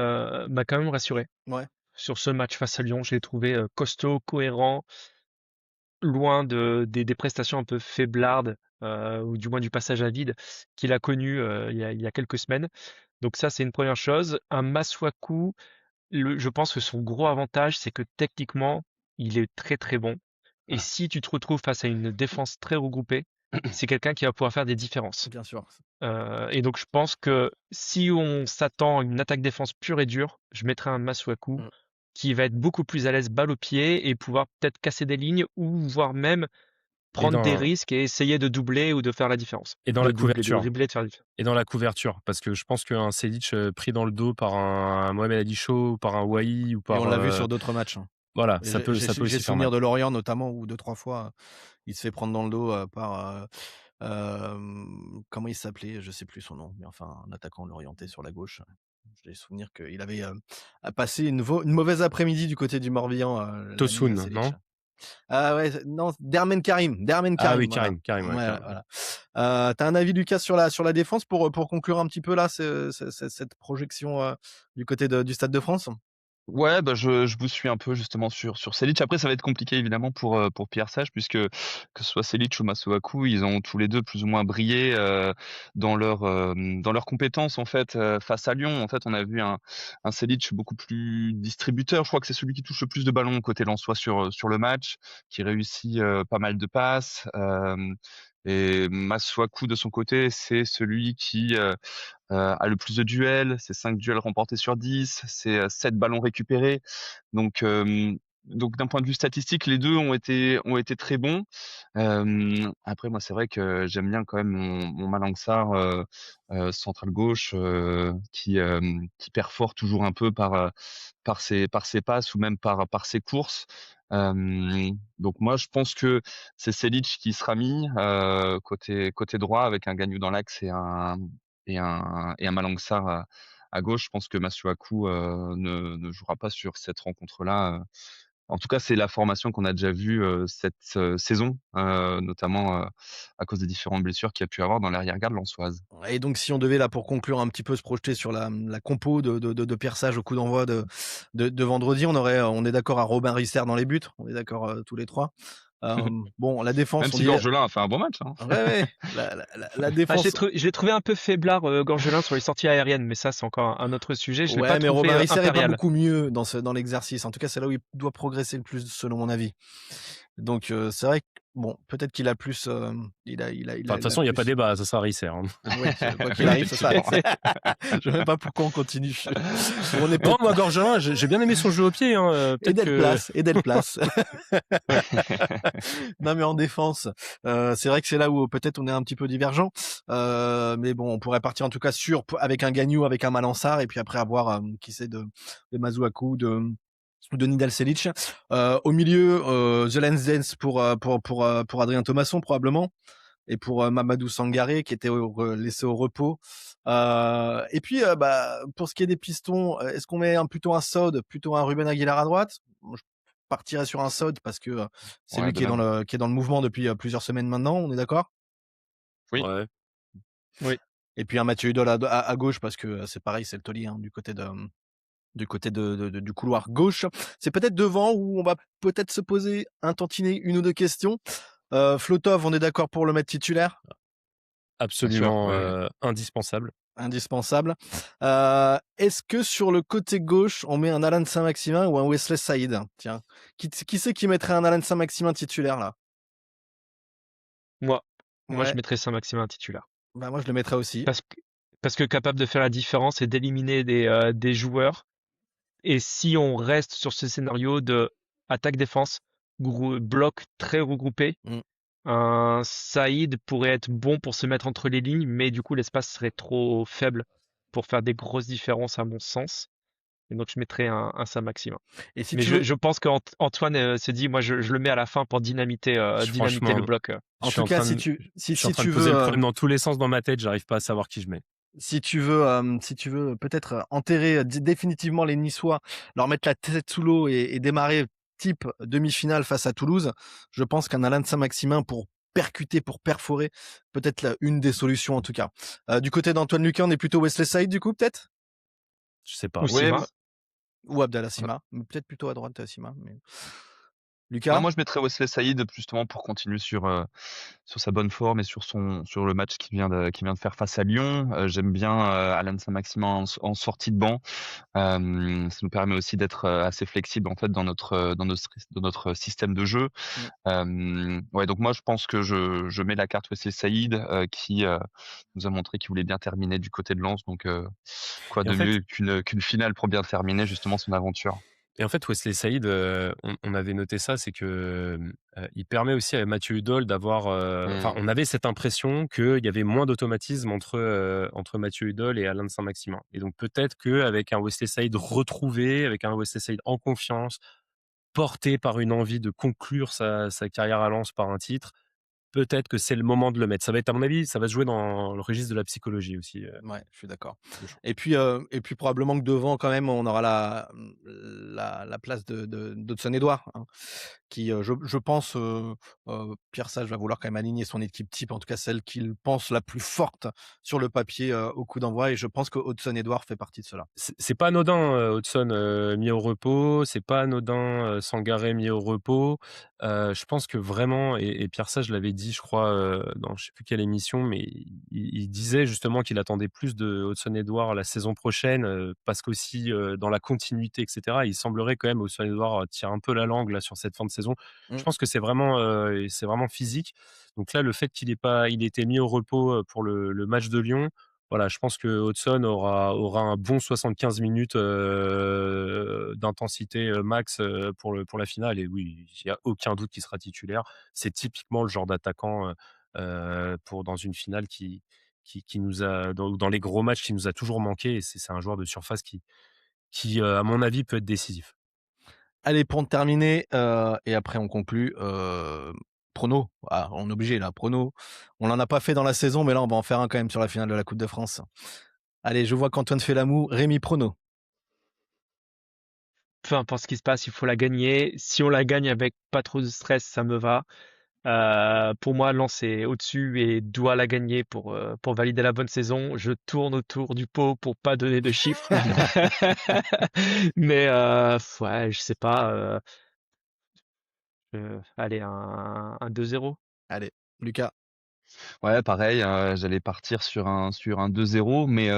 rassuré Ouais, sur ce match face à Lyon. Je l'ai trouvé costaud, cohérent, loin des prestations un peu faiblardes, ou du moins du passage à vide qu'il a connu il y a quelques semaines. Donc ça, c'est une première chose. Un Masuaku, je pense que son gros avantage, c'est que techniquement, il est très très bon. Et Ah. si tu te retrouves face à une défense très regroupée, c'est quelqu'un qui va pouvoir faire des différences. bien sûr. Et donc je pense que si on s'attend à une attaque-défense pure et dure, je mettrai un Masuaku Mm. qui va être beaucoup plus à l'aise balle au pied et pouvoir peut-être casser des lignes ou voire même Et prendre des dans, risques et essayer de doubler ou de faire la différence. et dans De la doubler, de couverture. dribbler, de faire la différence. Et dans la couverture, parce que je pense qu'un Selic pris dans le dos par un Mohamed Ali Chaud, par un Wai ou Et on par l'a vu sur d'autres matchs. voilà, Et ça peut J'ai aussi faire souvenir mal. de Lorient notamment où 2-3 fois il se fait prendre dans le dos par comment il s'appelait? Je sais plus son nom, mais enfin un attaquant lorientais sur la gauche. J'ai souvenir qu'il avait passé une mauvaise après-midi du côté du Morbihan, l'ami Tosun, Selic. non? Ah ouais, non, Dermen Karim, Ah oui, voilà. Karim, ouais, Voilà, Karim. voilà. Tu un avis Lucas sur la défense pour conclure un petit peu là cette projection du côté du Stade de France? Ouais, bah je vous suis un peu justement sur Selic. Après, ça va être compliqué évidemment pour Pierre Sage, puisque que ce soit Selic ou Masuaku, ils ont tous les deux plus ou moins brillé dans leurs compétences en fait face à Lyon. En fait, on a vu un Selic beaucoup plus distributeur. Je crois que c'est celui qui touche le plus de ballons côté lensois sur le match, qui réussit pas mal de passes. Et Masuaku de son côté, c'est celui qui a le plus de duels, c'est 5 duels remportés sur 10, c'est 7 ballons récupérés. Donc, d'un point de vue statistique, les deux ont été très bons. Après, moi, c'est vrai que j'aime bien quand même mon Malang Sarr central gauche qui perfore toujours un peu par ses passes ou même par ses courses. Donc moi, je pense que c'est Selic qui sera mis côté droit avec un Gagnou dans l'axe et un Malang Sarr à gauche. Je pense que Masuaku ne jouera pas sur cette rencontre-là. En tout cas, c'est la formation qu'on a déjà vue cette saison, notamment à cause des différentes blessures qu'il y a pu avoir dans l'arrière-garde lensoise. Et donc, si on devait là pour conclure un petit peu se projeter sur la compo de Pierre Sage au coup d'envoi de vendredi, on est d'accord à Robin Risser dans les buts, on est d'accord tous les trois. Bon, la défense, Même on si dit Gorgelin a fait un bon match. Hein. ouais, ouais, la Ah, défense. je l'ai trouvé un peu faiblard, Gorgelin, sur les sorties aériennes, mais ça, c'est encore un autre sujet. Je l'ai Ouais, pas mais trouvé Robin Risser est pas impérial. beaucoup mieux dans l'exercice. En tout cas, c'est là où il doit progresser le plus, selon mon avis. Donc, c'est vrai que bon, peut-être qu'il a plus, il a Enfin, de toute façon, il n'y a pas plus. débat, ça sera Risser. Hein. Oui, quoi qu'il arrive, c'est ça. Je ne sais même pas pourquoi on continue. On est Non, peut-être moi, Gorgelin, j'ai bien aimé son jeu au pied. Hein. et Peut-être d'être place. Non, mais en défense, c'est vrai que c'est là où peut-être on est un petit peu divergent. Mais bon, on pourrait partir en tout cas avec un Gagnou, avec un Malang Sarr, et puis après avoir qui c'est de Masuaku, de Nidal Selic. Au milieu, The Lens Dance pour Adrien Thomasson probablement, et pour Mamadou Sangaré qui était laissé au repos. Et puis pour ce qui est des pistons, est-ce qu'on met plutôt un Sod, plutôt un Ruben Aguilar à droite? Je partirais sur un Sod parce que c'est Ouais, lui de qui est même. qui est dans le mouvement depuis plusieurs semaines maintenant, on est d'accord? Oui. ouais. Oui. Et puis un Mathieu Hudol à gauche parce que c'est pareil, c'est le taulier du côté du couloir gauche. C'est peut-être devant où on va peut-être se poser un tantinet, une ou deux questions. Flotov, on est d'accord pour le mettre titulaire? Absolument ouais. indispensable. Indispensable. Est-ce que sur le côté gauche, on met un Alan Saint-Maximin ou un Wesley Saïd? Tiens, qui c'est qui mettrait un Alan Saint-Maximin titulaire là? Moi, je Ouais, mettrais Saint-Maximin titulaire. bah moi je le mettrais aussi. Parce que capable de faire la différence et d'éliminer des joueurs. Et si on reste sur ce scénario de attaque-défense, bloc très regroupé, Mm. Un Saïd pourrait être bon pour se mettre entre les lignes, mais du coup, l'espace serait trop faible pour faire des grosses différences à mon sens. Et donc, je mettrais un Saint-Maximin. Et si Mais tu veux, je pense qu'Antoine se dit, moi, je le mets à la fin pour dynamiter le Franchement, bloc. en je suis tout en cas, train de, je suis en si train de tu poser veux, le problème dans tous les sens dans ma tête. J'arrive pas à savoir qui je mets. si tu veux peut-être enterrer définitivement les Niçois, leur mettre la tête sous l'eau et démarrer type demi-finale face à Toulouse, je pense qu'un Alain de Saint-Maximin pour percuter, pour perforer, peut-être une des solutions en tout cas. Du côté d'Antoine Lucas, on est plutôt Wesley Saïd du coup peut-être, Je sais pas. Ou Ouais, Sima. ou Abdallah Sima, mais peut-être plutôt à droite Sima. Mais... non, Lucas, moi je mettrais Wesley Saïd justement pour continuer sur sa bonne forme et sur le match qu'il vient de faire face à Lyon. J'aime bien Alan Saint-Maximin en sortie de banc. Ça nous permet aussi d'être assez flexible en fait dans notre système de jeu. Ouais, donc moi je pense que je mets la carte Wesley Saïd qui nous a montré qu'il voulait bien terminer du côté de Lens. Donc quoi Et en de fait, mieux qu'une finale pour bien terminer justement son aventure. Et en fait, Wesley Saïd, on avait noté ça, c'est que il permet aussi à Mathieu Hudol d'avoir. Enfin, on avait cette impression qu'il y avait moins d'automatisme entre Mathieu Hudol et Alain Saint-Maximin. Et donc peut-être qu'avec un Wesley Saïd retrouvé, avec un Wesley Saïd en confiance, porté par une envie de conclure sa carrière à Lens par un titre, peut-être que c'est le moment de le mettre. Ça va être, à mon avis, ça va se jouer dans le registre de la psychologie aussi. ouais, je suis d'accord. Le choix. Et puis probablement que devant quand même, on aura la place de d'Hudson Edouard, hein, qui je pense, Pierre Sage va vouloir quand même aligner son équipe type, en tout cas celle qu'il pense la plus forte sur le papier au coup d'envoi. Et je pense que Hudson Edouard fait partie de cela. C'est pas anodin, Hodgson mis au repos, c'est pas anodin, Sangaré mis au repos. Je pense que vraiment et Pierre Sage l'avait dit, je crois, dans je sais plus quelle émission, mais il disait justement qu'il attendait plus de Hudson-Edouard la saison prochaine, parce qu'aussi, dans la continuité et cetera, il semblerait quand même Hudson-Edouard tire un peu la langue là sur cette fin de saison. Je Mmh. pense que c'est vraiment physique. Donc là, le fait qu'il ait été mis au repos, pour le match de Lyon, voilà, je pense que Hodgson aura un bon 75 minutes d'intensité max pour la finale. Et oui, il n'y a aucun doute qu'il sera titulaire. C'est typiquement le genre d'attaquant dans une finale qui nous a, dans les gros matchs, qui nous a toujours manqué. Et c'est un joueur de surface qui à mon avis, peut être décisif. Allez, pour terminer, et après on conclut, prono. Ah, on est obligé là, prono. On n'en a pas fait dans la saison, mais là on va en faire un quand même sur la finale de la Coupe de France. Allez, je vois qu'Antoine fait l'amour. Rémi, prono. Peu importe ce qui se passe, il faut la gagner. Si on la gagne avec pas trop de stress, ça me va. Pour moi, Lens est au-dessus et doit la gagner pour valider la bonne saison. Je tourne autour du pot pour pas donner de chiffres. Mais ouais, je sais pas. Allez, un 2-0. Allez, Lucas. Ouais, pareil, j'allais partir sur un 2-0, mais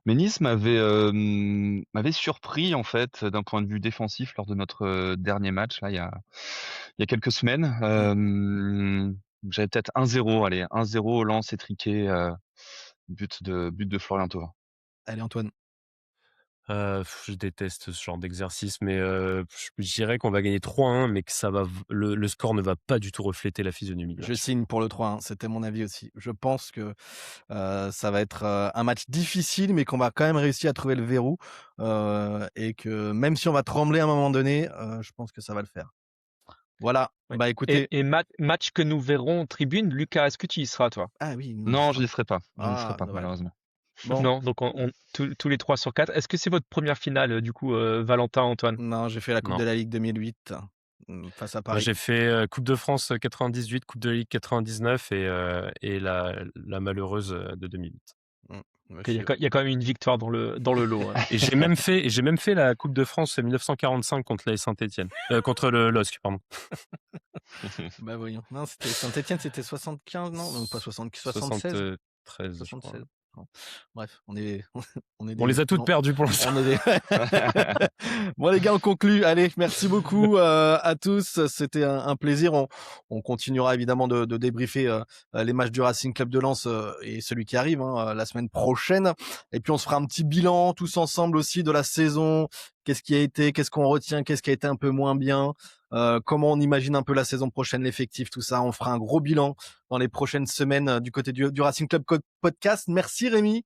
Nice m'avait surpris en fait d'un point de vue défensif lors de notre dernier match là il y a quelques semaines. J'avais peut-être 1-0, allez, 1-0 Lens étriqué, but de Florian Thauvin. Allez, Antoine. Je déteste ce genre d'exercice, mais je dirais qu'on va gagner 3-1, mais que le score ne va pas du tout refléter la physionomie du Je match. signe pour le 3-1. C'était mon avis aussi. Je pense que ça va être un match difficile, mais qu'on va quand même réussir à trouver le verrou. Et que même si on va trembler à un moment donné, je pense que ça va le faire. Voilà. Ouais. Bah écoutez. Et match que nous verrons en tribune. Lucas, est-ce que tu y seras, toi? Ah oui. Non, je n'y serai pas. Ah, dommage. Malheureusement. Bon. Non, donc tous les 3 sur 4. Est-ce que c'est votre première finale, du coup, Valentin, Antoine? Non, j'ai fait la Coupe Non. de la Ligue 2008 face à Moi, Paris. j'ai fait Coupe de France 98, Coupe de la Ligue 99 et la malheureuse de 2008. Ok, il y a quand même une victoire dans le lot. Ouais. Et j'ai même fait la Coupe de France 1945 contre la Saint-Étienne, contre le LOSC, pardon. Bah voyons. Non, c'était Saint-Etienne, c'était 75, non, donc pas 76. 73, je 76. crois. Non. Bref, on est On les a toutes perdues pour l'instant. on est des... Bon les gars, on conclut. Allez, merci beaucoup à tous. C'était un plaisir. On continuera évidemment de débriefer les matchs du Racing Club de Lens et celui qui arrive la semaine prochaine. Et puis on se fera un petit bilan tous ensemble aussi de la saison qu'est-ce qui a été, qu'est-ce qu'on retient, qu'est-ce qui a été un peu moins bien, comment on imagine un peu la saison prochaine, l'effectif, tout ça. On fera un gros bilan dans les prochaines semaines du côté du Racing Club Podcast. Merci Rémi.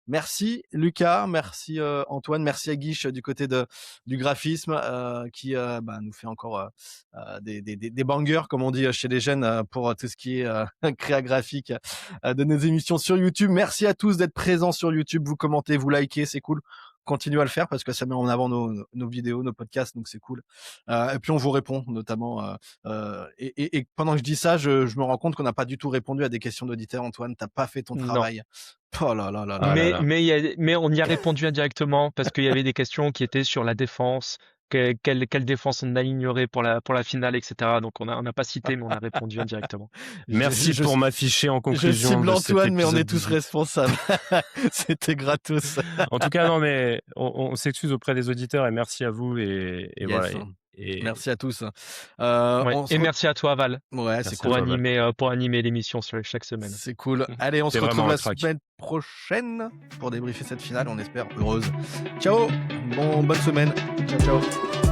Merci Lucas, merci Antoine, merci à Guiche du côté du graphisme qui nous fait encore des bangers comme on dit chez les jeunes pour tout ce qui est créa graphique de nos émissions sur YouTube. Merci à tous d'être présents sur YouTube, vous commentez, vous likez, c'est cool. Continuez à le faire parce que ça met en avant nos vidéos, nos podcasts, donc c'est cool. Et puis on vous répond notamment. Et pendant que je dis ça, je me rends compte qu'on n'a pas du tout répondu à des questions d'auditeurs. Antoine, t'as pas fait ton Non. travail. Oh là là là là. Ah là là. Mais on y a répondu indirectement parce qu'il y avait des questions qui étaient sur la défense, quelle défense on alignerait pour la finale, etc. Donc on n'a pas cité, mais on a répondu indirectement. Merci Je- pour m'afficher en Je conclusion. cible de cet Antoine, mais on est épisode tous 18. responsables. C'était gratos. En tout cas, non, mais on s'excuse auprès des auditeurs et merci à vous et Yes. voilà. Et Merci à tous. Ouais. On se Et re- merci à toi, Val, Ouais, Merci c'est à cool. toi. pour animer l'émission chaque semaine. C'est cool. Allez, on se T'es retrouve vraiment la un crack. semaine prochaine pour débriefer cette finale, on espère heureuse. Ciao. Bonne semaine. Ciao, ciao.